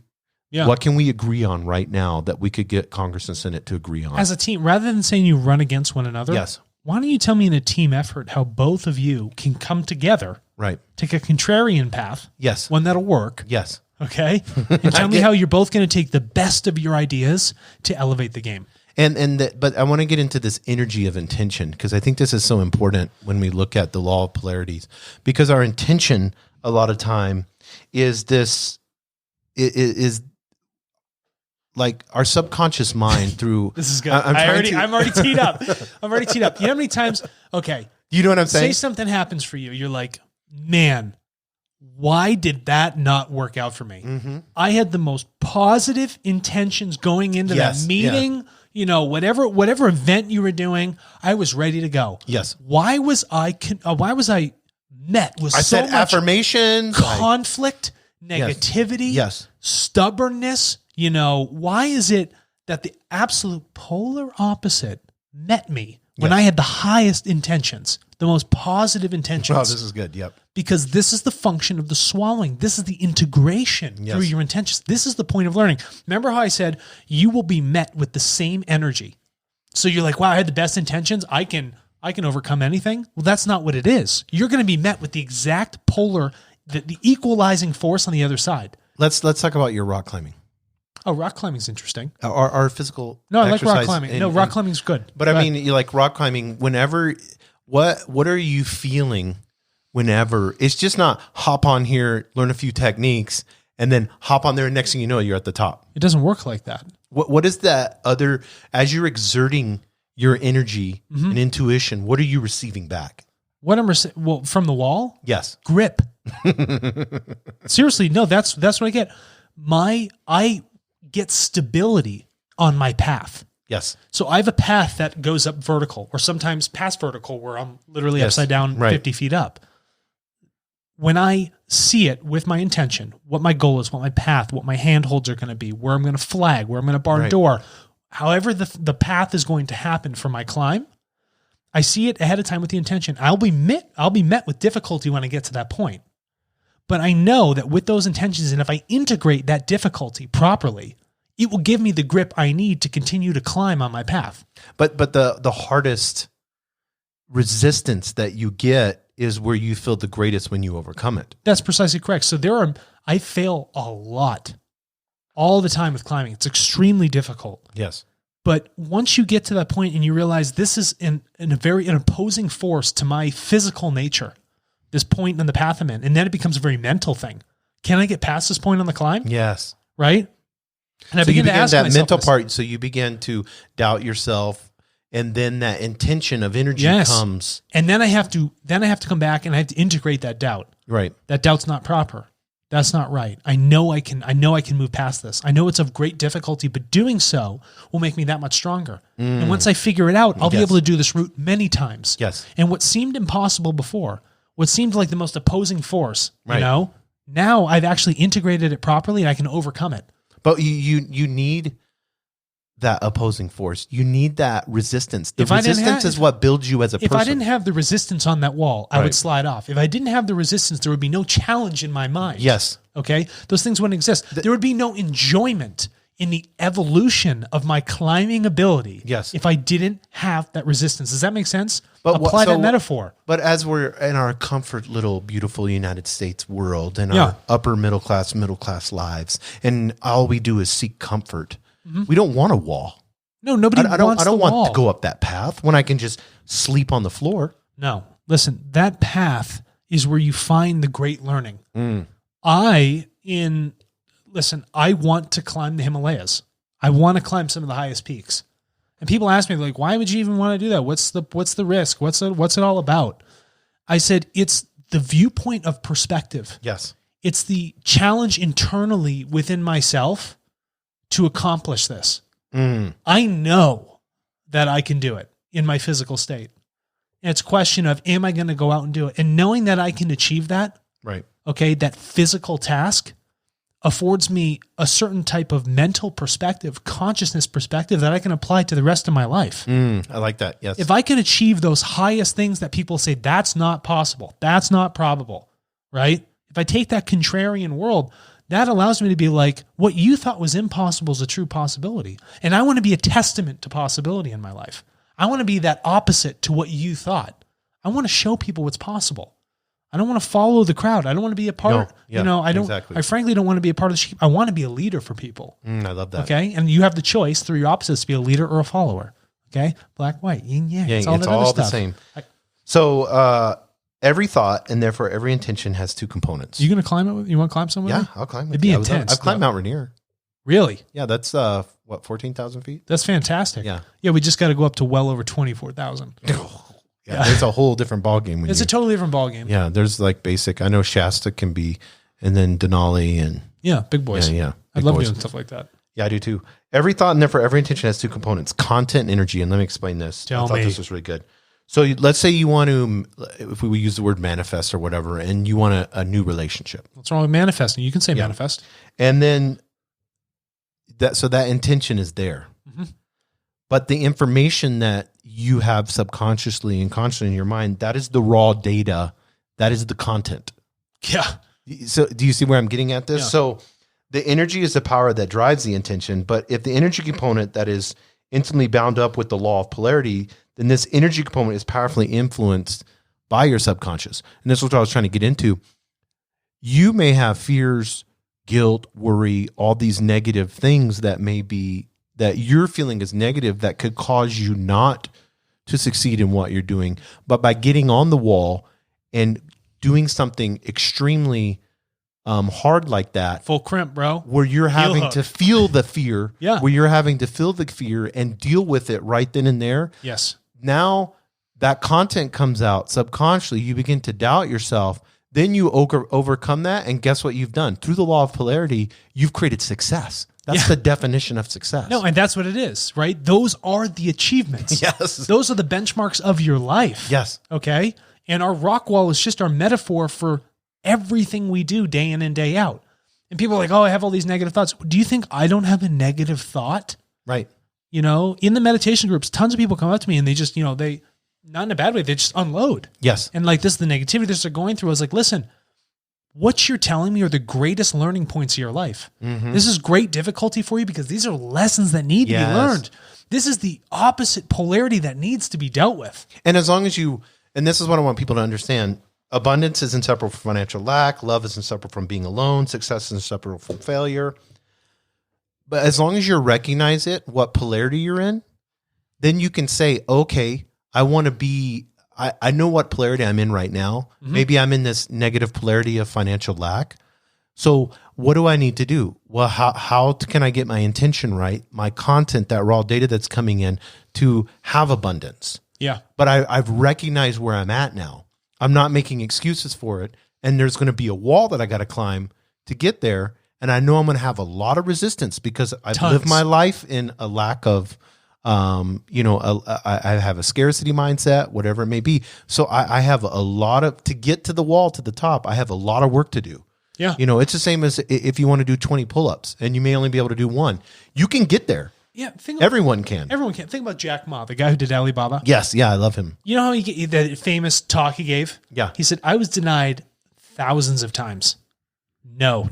Yeah. What can we agree on right now that we could get Congress and Senate to agree on? As a team, rather than saying you run against one another, yes. Why don't you tell me in a team effort how both of you can come together, take a contrarian path, yes, one that'll work, yes, okay, and tell me how you're both going to take the best of your ideas to elevate the game. But I want to get into this energy of intention, because I think this is so important when we look at the law of polarities, because our intention a lot of time is this is like our subconscious mind through. This is good. I'm already teed up. I'm already teed up. You know how many times? Okay. You know what I'm saying? Say something happens for you. You're like, man, why did that not work out for me? Mm-hmm. I had the most positive intentions going into that meeting. Yeah. Whatever event you were doing, I was ready to go. Yes. Why was I met with so much affirmations, conflict, negativity, stubbornness? Why is it that the absolute polar opposite met me when I had the highest intentions, the most positive intentions? Oh, this is good. Yep. Because this is the function of the swallowing. This is the integration through your intentions. This is the point of learning. Remember how I said you will be met with the same energy. So you're like, wow, I had the best intentions. I can overcome anything. Well, that's not what it is. You're going to be met with the exact polar, the equalizing force on the other side. Let's talk about your rock climbing. Oh, rock climbing is interesting. Our physical. No, I like rock climbing. Rock climbing is good. But I mean, you like rock climbing. Whenever, what are you feeling? Whenever it's just not hop on here, learn a few techniques, and then hop on there, and next thing you know, you're at the top. It doesn't work like that. What is that other? As you're exerting your energy and intuition, what are you receiving back? What I'm from the wall? Yes, grip. Seriously, no. That's what I get. I get stability on my path. Yes. So I have a path that goes up vertical, or sometimes past vertical, where I'm literally upside down 50 feet up. When I see it with my intention, what my goal is, what my path, what my handholds are going to be, where I'm going to flag, where I'm going to bar door, however the path is going to happen for my climb, I see it ahead of time with the intention. I'll be met with difficulty when I get to that point. But I know that with those intentions, and if I integrate that difficulty properly, it will give me the grip I need to continue to climb on my path. But the hardest resistance that you get is where you feel the greatest when you overcome it. That's precisely correct. So I fail a lot all the time with climbing. It's extremely difficult. Yes. But once you get to that point and you realize this is an opposing force to my physical nature, this point in the path I'm in, and then it becomes a very mental thing. Can I get past this point on the climb? Yes. Right? And I begin to ask that mental this. part. So you begin to doubt yourself, and then that intention of energy comes. And then I have to come back and I have to integrate that doubt. Right. That doubt's not proper. That's not right. I know I can move past this. I know it's of great difficulty, but doing so will make me that much stronger. And once I figure it out, I'll be able to do this route many times. Yes. And what seemed impossible before, what seemed like the most opposing force, now I've actually integrated it properly and I can overcome it. But you need that opposing force. You need that resistance. The resistance is what builds you as a person. If I didn't have the resistance on that wall, I would slide off. If I didn't have the resistance, there would be no challenge in my mind. Yes. Okay? Those things wouldn't exist. There would be no enjoyment in the evolution of my climbing ability. Yes. If I didn't have that resistance. Does that make sense? Apply that metaphor. But as we're in our comfort little beautiful United States world and our upper middle class lives, and all we do is seek comfort, we don't want a wall. No, nobody wants the wall. I don't want to go up that path when I can just sleep on the floor. No. Listen, that path is where you find the great learning. I want to climb the Himalayas. I want to climb some of the highest peaks. And people ask me, like, why would you even want to do that? What's the risk? What's it all about? I said, it's the viewpoint of perspective. Yes. It's the challenge internally within myself to accomplish this. I know that I can do it in my physical state. And it's a question of, am I going to go out and do it? And knowing that I can achieve that, right? Okay, that physical task affords me a certain type of mental perspective, consciousness perspective that I can apply to the rest of my life. I like that, yes. If I can achieve those highest things that people say, that's not possible, that's not probable, right? If I take that contrarian world, that allows me to be like, what you thought was impossible is a true possibility. And I want to be a testament to possibility in my life. I want to be that opposite to what you thought. I want to show people what's possible. I don't want to follow the crowd. I don't want to be a part. I frankly don't want to be a part of the sheep. I want to be a leader for people. I love that. Okay. And you have the choice through your opposites to be a leader or a follower. Okay. Black, white, yin, yang. It's all the same. So, every thought and therefore every intention has two components. You going to climb it? You want to climb somewhere? Yeah, I'll climb it. It'd be intense. I've climbed Mount Rainier. Really? Yeah, that's 14,000 feet? That's fantastic. Yeah. Yeah, we just got to go up to well over 24,000. Yeah, it's a whole different ballgame. It's a totally different ballgame. Yeah, there's like basic. I know Shasta can be, and then Denali and big boys. Yeah, I love doing stuff like that. Yeah, I do too. Every thought and therefore every intention has two components: content and energy. And let me explain this. I thought this was really good. So let's say you want to, if we use the word manifest or whatever, and you want a new relationship. What's wrong with manifesting? You can say manifest. And then that intention is there. But the information that you have subconsciously and consciously in your mind, that is the raw data. That is the content. Yeah. So do you see where I'm getting at this? Yeah. So the energy is the power that drives the intention. But if the energy component that is intimately bound up with the law of polarity, then this energy component is powerfully influenced by your subconscious. And this is what I was trying to get into. You may have fears, guilt, worry, all these negative things that may be that you're feeling is negative that could cause you not to succeed in what you're doing. But by getting on the wall and doing something extremely hard like that, full crimp, bro, where you're having to feel the fear, where you're having to feel the fear and deal with it right then and there. Yes. Now that content comes out subconsciously, you begin to doubt yourself. Then you overcome that, and guess what you've done? Through the law of polarity, you've created success. That's the definition of success. No, and that's what it is, right? Those are the achievements. Yes. Those are the benchmarks of your life. Yes. Okay? And our rock wall is just our metaphor for everything we do day in and day out. And people are like, oh, I have all these negative thoughts. Do you think I don't have a negative thought? Right. You know, in the meditation groups, tons of people come up to me and they just, not in a bad way. They just unload. Yes. And like this is the negativity they're going through. I was like, listen, what you're telling me are the greatest learning points of your life. Mm-hmm. This is great difficulty for you because these are lessons that need to be learned. This is the opposite polarity that needs to be dealt with. And as long as and this is what I want people to understand, abundance is inseparable from financial lack. Love is inseparable from being alone. Success is inseparable from failure. But as long as you recognize what polarity you're in, then you can say, okay, I want to be, I know what polarity I'm in right now. Mm-hmm. Maybe I'm in this negative polarity of financial lack. So what do I need to do? Well, how can I get my intention right, my content, that raw data that's coming in to have abundance? Yeah. But I've recognized where I'm at now. I'm not making excuses for it. And there's going to be a wall that I got to climb to get there. And I know I'm going to have a lot of resistance because I've lived my life in a lack of, I have a scarcity mindset, whatever it may be. So I have a lot to get to the wall, to the top. I have a lot of work to do. Yeah. It's the same as if you want to do 20 pull-ups and you may only be able to do one. You can get there. Yeah. Everyone can. Everyone can. Think about Jack Ma, the guy who did Alibaba. Yes. Yeah. I love him. You know how the famous talk he gave? Yeah. He said, I was denied thousands of times. No.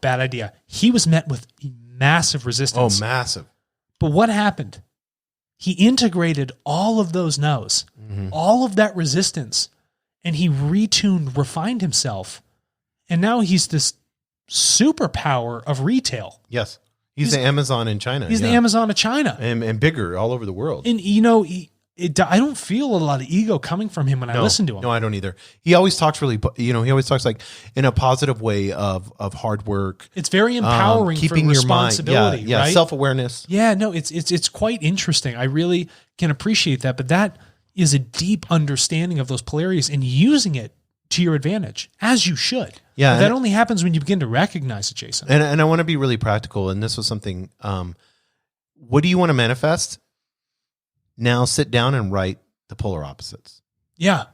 Bad idea. He was met with massive resistance. Oh, massive. But what happened? He integrated all of those no's, all of that resistance, and he refined himself. And now he's this superpower of retail. Yes. He's the Amazon in China. He's the Amazon of China. And bigger all over the world. And, I don't feel a lot of ego coming from him when I listen to him. No, I don't either. He always talks he always talks like in a positive way of hard work. It's very empowering, keeping for your responsibility, mind. Yeah, right? Self-awareness. Yeah, no, it's quite interesting. I really can appreciate that, but that is a deep understanding of those polarities and using it to your advantage, as you should. Yeah. But that only happens when you begin to recognize it, Jason. And I want to be really practical, and this was something, what do you want to manifest? Now sit down and write the polar opposites. Yeah.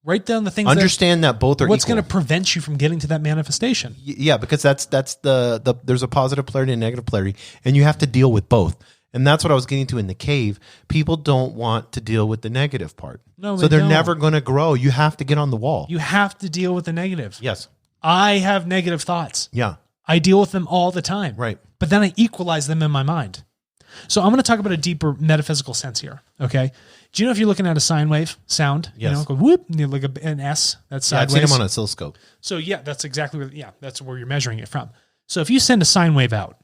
Write down the things. Understand that both are what's equal. going to prevent you from getting to that manifestation. Yeah, because that's the there's a positive polarity and negative polarity, and you have to deal with both. And that's what I was getting to in the cave. People don't want to deal with the negative part. No, so they're never going to grow. You have to get on the wall. You have to deal with the negative. Yes. I have negative thoughts. Yeah. I deal with them all the time. Right. But then I equalize them in my mind. So I'm going to talk about a deeper metaphysical sense here. Okay. Do you know if you're looking at a sine wave sound, yes. Go whoop, like an S, that's sideways. I've seen them on an oscilloscope. So yeah, that's exactly that's where you're measuring it from. So if you send a sine wave out,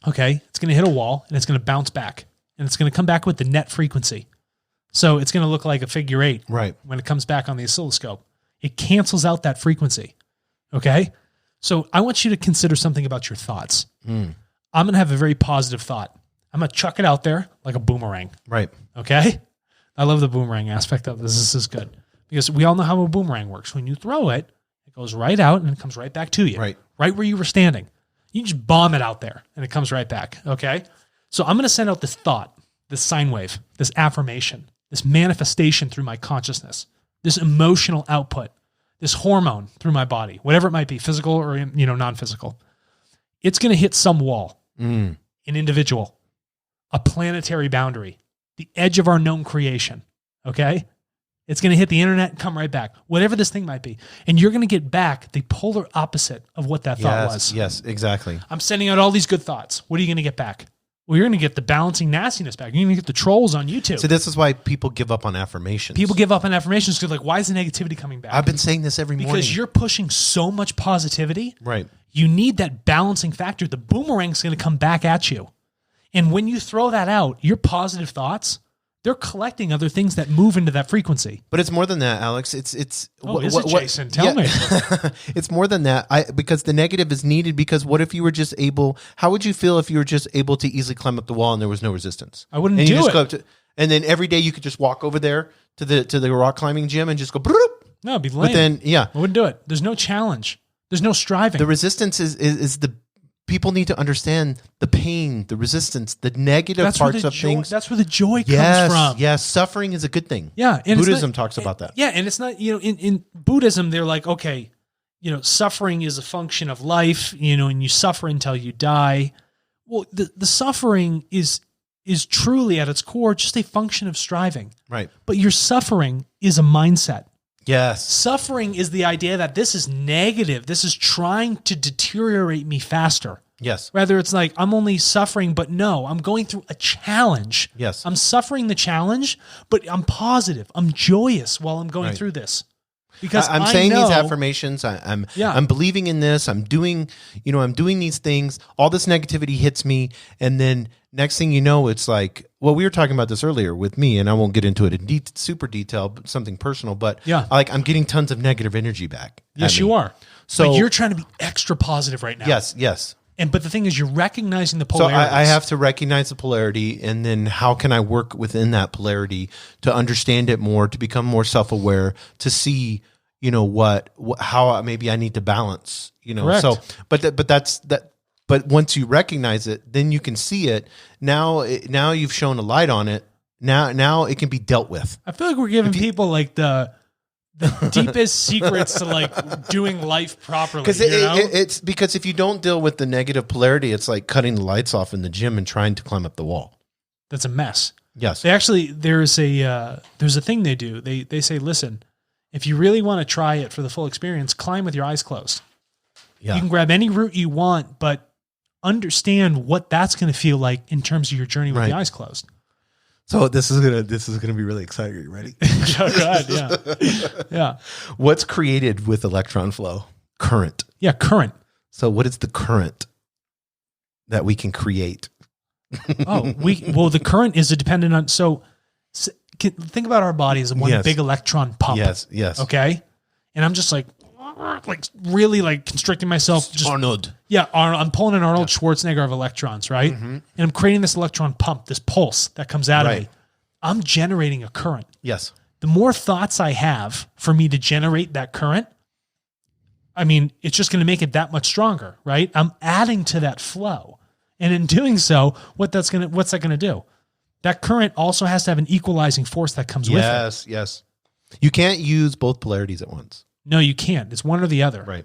okay, it's going to hit a wall and it's going to bounce back and it's going to come back with the net frequency. So it's going to look like a figure 8 right. when it comes back on the oscilloscope. It cancels out that frequency. Okay. So I want you to consider something about your thoughts. I'm going to have a very positive thought. I'm going to chuck it out there like a boomerang. Right. Okay. I love the boomerang aspect of this. This is good because we all know how a boomerang works. When you throw it, it goes right out and it comes right back to you. Right. Right where you were standing. You just bomb it out there and it comes right back. Okay. So I'm going to send out this thought, this sine wave, this affirmation, this manifestation through my consciousness, this emotional output, this hormone through my body, whatever it might be, physical or, non-physical. It's going to hit some wall, an individual, a planetary boundary, the edge of our known creation. Okay. It's going to hit the internet and come right back, whatever this thing might be. And you're going to get back the polar opposite of what that thought was. Yes, exactly. I'm sending out all these good thoughts. What are you going to get back? Well, you're going to get the balancing nastiness back. You're going to get the trolls on YouTube. So this is why people give up on affirmations. People give up on affirmations because why is the negativity coming back? I've been saying this every morning. Because you're pushing so much positivity. Right. You need that balancing factor. The boomerang's going to come back at you. And when you throw that out, your positive thoughts, they're collecting other things that move into that frequency. But it's more than that, Alex. It's Jason? Tell me. It's more than that. Because the negative is needed. Because what if you were just able? How would you feel if you were just able to easily climb up the wall and there was no resistance? I wouldn't and do you just it. Go up to, and then every day you could just walk over there to the rock climbing gym and just go. Bloop. No, it'd be lame. But then, yeah, I wouldn't do it. There's no challenge. There's no striving. The resistance is the. People need to understand the pain, the resistance, the negative parts of things. That's where the joy comes from. Yes, suffering is a good thing. Yeah. And Buddhism talks about that. Yeah, and it's not, in Buddhism, they're like, okay, suffering is a function of life, and you suffer until you die. Well, the suffering is is truly at its core just a function of striving. Right. But your suffering is a mindset. Yes. Suffering is the idea that this is negative. This is trying to deteriorate me faster. Yes. Rather, it's like, I'm only suffering, but no, I'm going through a challenge. Yes. I'm suffering the challenge, but I'm positive. I'm joyous while I'm going through this. Because I'm saying these affirmations. I'm believing in this. I'm doing these things. All this negativity hits me. And then next thing you know, it's like, well, we were talking about this earlier with me, and I won't get into it in super detail, but something personal, but like I'm getting tons of negative energy back. Yes, you are. So but you're trying to be extra positive right now. Yes. But the thing is, you're recognizing the polarity. So I have to recognize the polarity, and then how can I work within that polarity to understand it more, to become more self-aware, to see, how maybe I need to balance, Correct. So, but that's that. But once you recognize it, then you can see it. Now you've shown a light on it. Now it can be dealt with. I feel like we're giving people like the deepest secrets to like doing life properly. Because it's because if you don't deal with the negative polarity, it's like cutting the lights off in the gym and trying to climb up the wall. That's a mess. Yes. There's a thing they do. They say, listen, if you really want to try it for the full experience, climb with your eyes closed. Yeah. You can grab any route you want, but understand what that's going to feel like in terms of your journey with the eyes closed. So this is gonna be really exciting. Are you ready? Oh, God, yeah. What's created with electron flow? Current. Yeah, current. So what is the current that we can create? The current is dependent on. So think about our body as one big electron pump. Yes. Okay, and I'm just like really like constricting myself. Just, Arnold. Yeah, Arnold. I'm pulling an Arnold Schwarzenegger of electrons, right? Mm-hmm. And I'm creating this electron pump, this pulse that comes out of me. I'm generating a current. Yes. The more thoughts I have for me to generate that current, I mean, it's just going to make it that much stronger, right? I'm adding to that flow. And in doing so, what's that going to do? That current also has to have an equalizing force that comes with it. Yes. You can't use both polarities at once. No, you can't. It's one or the other. Right.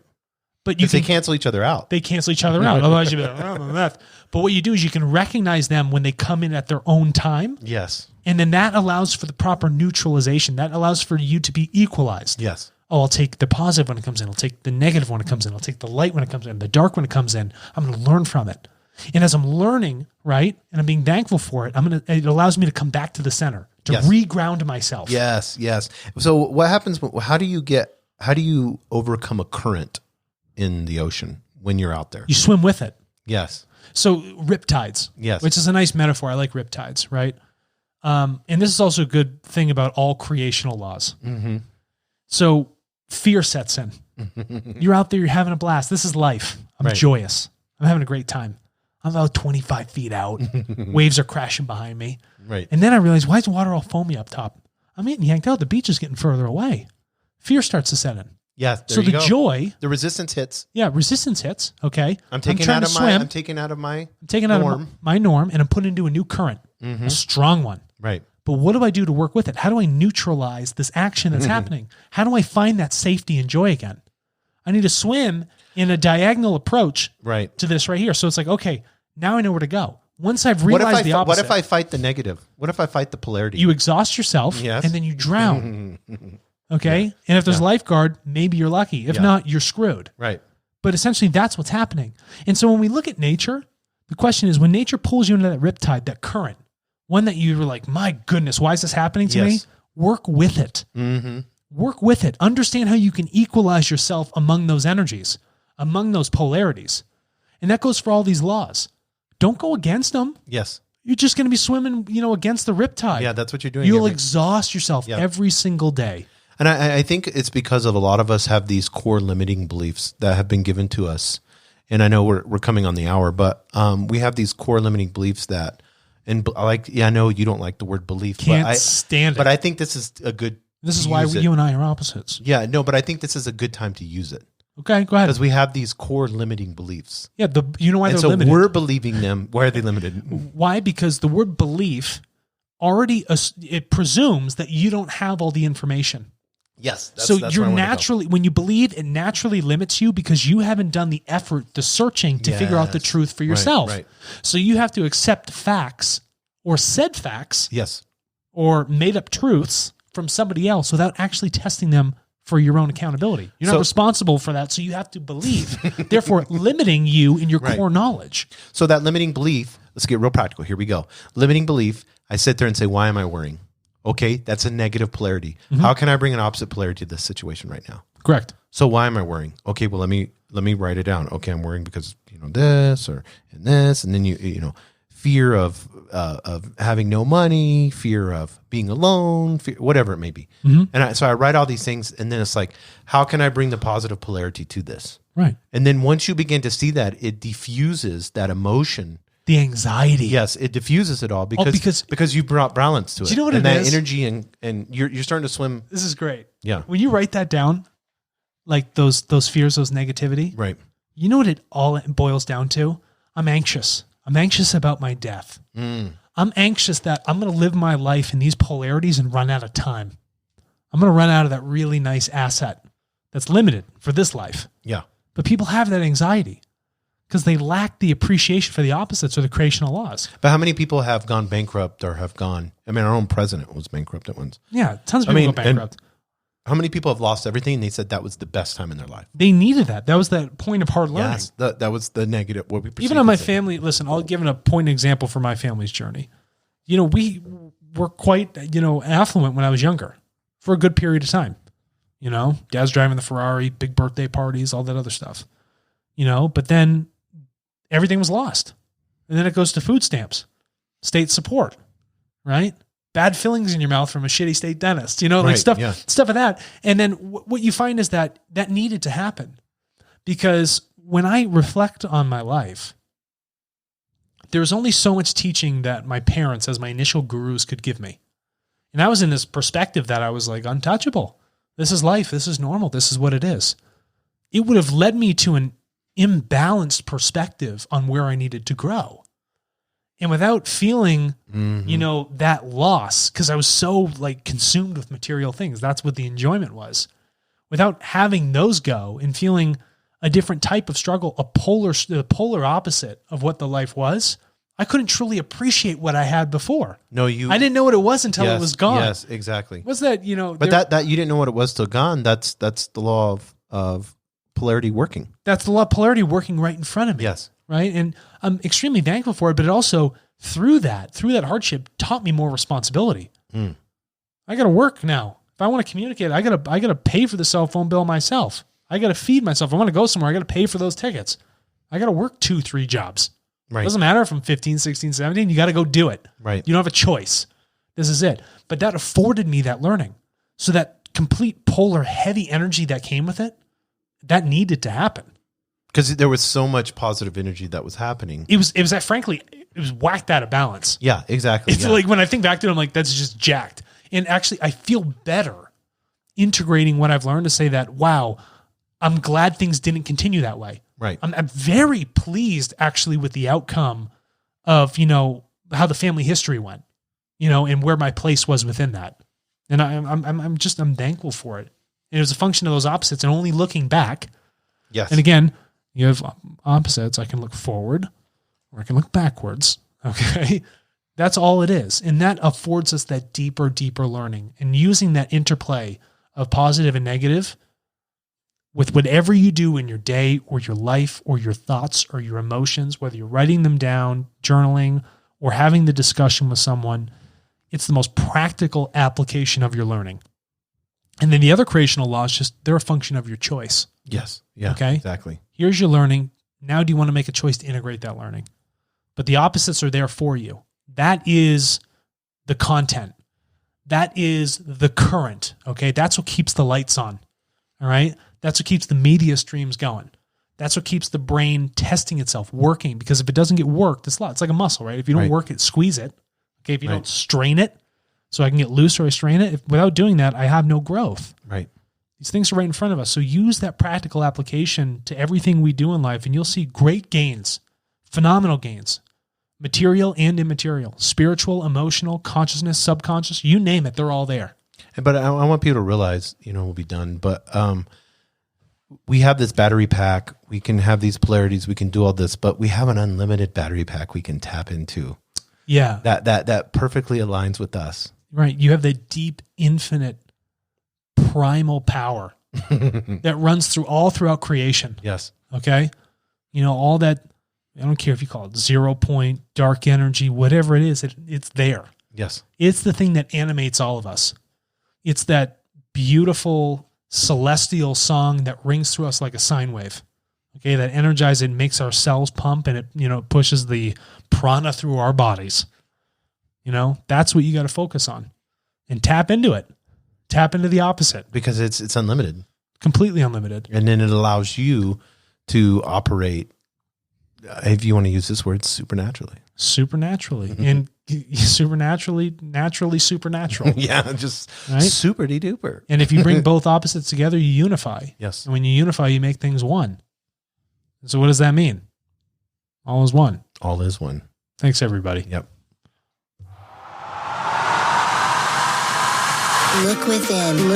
But they cancel each other out. They cancel each other out. Otherwise, you'd be like, But what you do is you can recognize them when they come in at their own time. Yes. And then that allows for the proper neutralization. That allows for you to be equalized. Yes. Oh, I'll take the positive when it comes in. I'll take the negative when it comes in. I'll take the light when it comes in, the dark when it comes in. I'm going to learn from it. And as I'm learning, right, and I'm being thankful for it, it allows me to come back to the center, to reground myself. Yes. So what happens? How do you overcome a current in the ocean when you're out there? You swim with it. Yes. So riptides. Yes. Which is a nice metaphor. I like riptides, right? And this is also a good thing about all creational laws. Mm-hmm. So fear sets in. You're out there, you're having a blast. This is life. I'm joyous. I'm having a great time. I'm about 25 feet out. Waves are crashing behind me. Right. And then I realize, why is the water all foamy up top? I'm getting yanked out. The beach is getting further away. Fear starts to set in. Yeah. So the joy, the resistance hits. Yeah, resistance hits. Okay. I'm taking out of my norm, and I'm putting into a new current, a strong one. Right. But what do I do to work with it? How do I neutralize this action that's happening? How do I find that safety and joy again? I need to swim in a diagonal approach to this right here. So it's like, okay, now I know where to go. Once I've realized the opposite. What if I fight the negative? What if I fight the polarity? You exhaust yourself and then you drown. Okay? Yeah. And if there's a lifeguard, maybe you're lucky. If not, you're screwed. Right. But essentially that's what's happening. And so when we look at nature, the question is when nature pulls you into that riptide, that current, one that you were like, my goodness, why is this happening to me? Work with it. Mm-hmm. Work with it. Understand how you can equalize yourself among those energies, among those polarities. And that goes for all these laws. Don't go against them. Yes. You're just going to be swimming, against the riptide. Yeah, that's what you're doing. You'll exhaust yourself every single day. And I think it's because of a lot of us have these core limiting beliefs that have been given to us. And I know we're coming on the hour, but we have these core limiting beliefs that, and I know you don't like the word belief. Can't stand it. But I think this is a good. This is why you and I are opposites. Yeah, no, but I think this is a good time to use it. Okay, go ahead. Because we have these core limiting beliefs. Yeah, you know why they're limited. So we're believing them. Why are they limited? Why? Because the word belief already it presumes that you don't have all the information. Yes. So you're naturally, when you believe, it naturally limits you because you haven't done the effort, the searching to figure out the truth for yourself. Right. So you have to accept facts or said facts. Yes. Or made up truths from somebody else without actually testing them for your own accountability. You're not responsible for that, so you have to believe. Therefore, limiting you in your core knowledge. So that limiting belief, let's get real practical. Here we go. Limiting belief, I sit there and say, why am I worrying? Okay, that's a negative polarity. Mm-hmm. How can I bring an opposite polarity to this situation right now? Correct. So why am I worrying? Okay, well, let me write it down. Okay, I'm worrying because, this or and this, and then fear of having no money, fear of being alone, whatever it may be. Mm-hmm. And so I write all these things, and then it's like, how can I bring the positive polarity to this? Right. And then once you begin to see that, it diffuses that emotion. The anxiety. Yes, it diffuses it all because you brought balance to it. Do you know what and it that is? Energy and you're starting to swim. This is great. Yeah. When you write that down, like those fears, those negativity. Right. You know what it all boils down to? I'm anxious. I'm anxious about my death. I'm anxious that I'm going to live my life in these polarities and run out of time. I'm going to run out of that really nice asset that's limited for this life. Yeah. But people have that anxiety because they lack the appreciation for the opposites or the creational laws. But how many people have gone bankrupt or have gone, our own president was bankrupt at once. Yeah, tons of people go bankrupt. How many people have lost everything and they said that was the best time in their life? They needed that. That was that point of hard learning. Yes, that was the negative. What we even on my family, listen, I'll give a point example for my family's journey. We were quite, affluent when I was younger for a good period of time. Dad's driving the Ferrari, big birthday parties, all that other stuff. But then everything was lost. And then it goes to food stamps, state support, right? Bad fillings in your mouth from a shitty state dentist, stuff of that. And then what you find is that needed to happen because when I reflect on my life, there's only so much teaching that my parents as my initial gurus could give me. And I was in this perspective that I was like untouchable. This is life. This is normal. This is what it is. It would have led me to an imbalanced perspective on where I needed to grow. And without feeling, that loss, because I was so consumed with material things, that's what the enjoyment was. Without having those go and feeling a different type of struggle, the polar opposite of what the life was, I couldn't truly appreciate what I had before. I didn't know what it was until it was gone. Yes, exactly. What's that? But that you didn't know what it was till gone. That's the law of polarity working. That's the law of polarity working right in front of me. Yes. Right. And I'm extremely thankful for it, but it also through that hardship taught me more responsibility. I got to work now. If I want to communicate, I got to pay for the cell phone bill myself. I got to feed myself. If I want to go somewhere, I got to pay for those tickets. I got to work 2-3 jobs. Right. It doesn't matter if I'm 15, 16, 17, you got to go do it. Right. You don't have a choice. This is it. But that afforded me that learning. So that complete polar heavy energy that came with it, that needed to happen. Because there was so much positive energy that was happening. It was frankly, it was whacked out of balance. Yeah, exactly. It's like when I think back to it, I'm like, that's just jacked. And actually, I feel better integrating what I've learned to say that, wow, I'm glad things didn't continue that way. Right. I'm very pleased actually with the outcome of, how the family history went, and where my place was within that. And I'm thankful for it. And it was a function of those opposites and only looking back. Yes. And again, you have opposites. I can look forward or I can look backwards. Okay. That's all it is. And that affords us that deeper learning and using that interplay of positive and negative with whatever you do in your day or your life or your thoughts or your emotions, whether you're writing them down, journaling, or having the discussion with someone, it's the most practical application of your learning. And then the other creational laws, they're a function of your choice. Yes. Yeah. Okay. Exactly. Here's your learning. Now, do you want to make a choice to integrate that learning? But the opposites are there for you. That is the content. That is the current. Okay. That's what keeps the lights on. All right. That's what keeps the media streams going. That's what keeps the brain testing itself, working. Because if it doesn't get worked, it's like a muscle, right? If you don't work it, squeeze it. Okay. If you don't strain it, so I can get loose or I strain it. Without doing that, I have no growth. Right. These things are right in front of us. So use that practical application to everything we do in life, and you'll see great gains, phenomenal gains, material and immaterial, spiritual, emotional, consciousness, subconscious, you name it, they're all there. But I want people to realize, we'll be done, but we have this battery pack. We can have these polarities. We can do all this, but we have an unlimited battery pack we can tap into. Yeah. That perfectly aligns with us. Right. You have the deep, infinite, primal power that runs throughout creation. Yes. Okay. All that, I don't care if you call it 0 point, dark energy, whatever it is, it's there. Yes. It's the thing that animates all of us. It's that beautiful celestial song that rings through us like a sine wave. Okay. That energizes and makes our cells pump, and it pushes the prana through our bodies. That's what you got to focus on and tap into it. Tap into the opposite. Because it's unlimited. Completely unlimited. And then it allows you to operate, if you want to use this word, supernaturally. And naturally supernatural. Yeah, just right? super-de-duper. And if you bring both opposites together, you unify. Yes. And when you unify, you make things one. So what does that mean? All is one. All is one. Thanks, everybody. Yep. Look within, and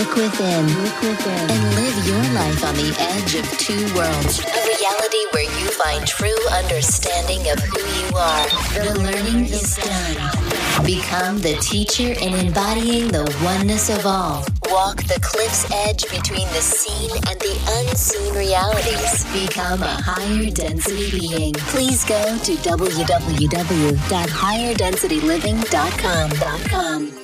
live your life on the edge of two worlds. A reality where you find true understanding of who you are. The learning is done. Become the teacher in embodying the oneness of all. Walk the cliff's edge between the seen and the unseen realities. Become a higher density being. Please go to www.higherdensityliving.com.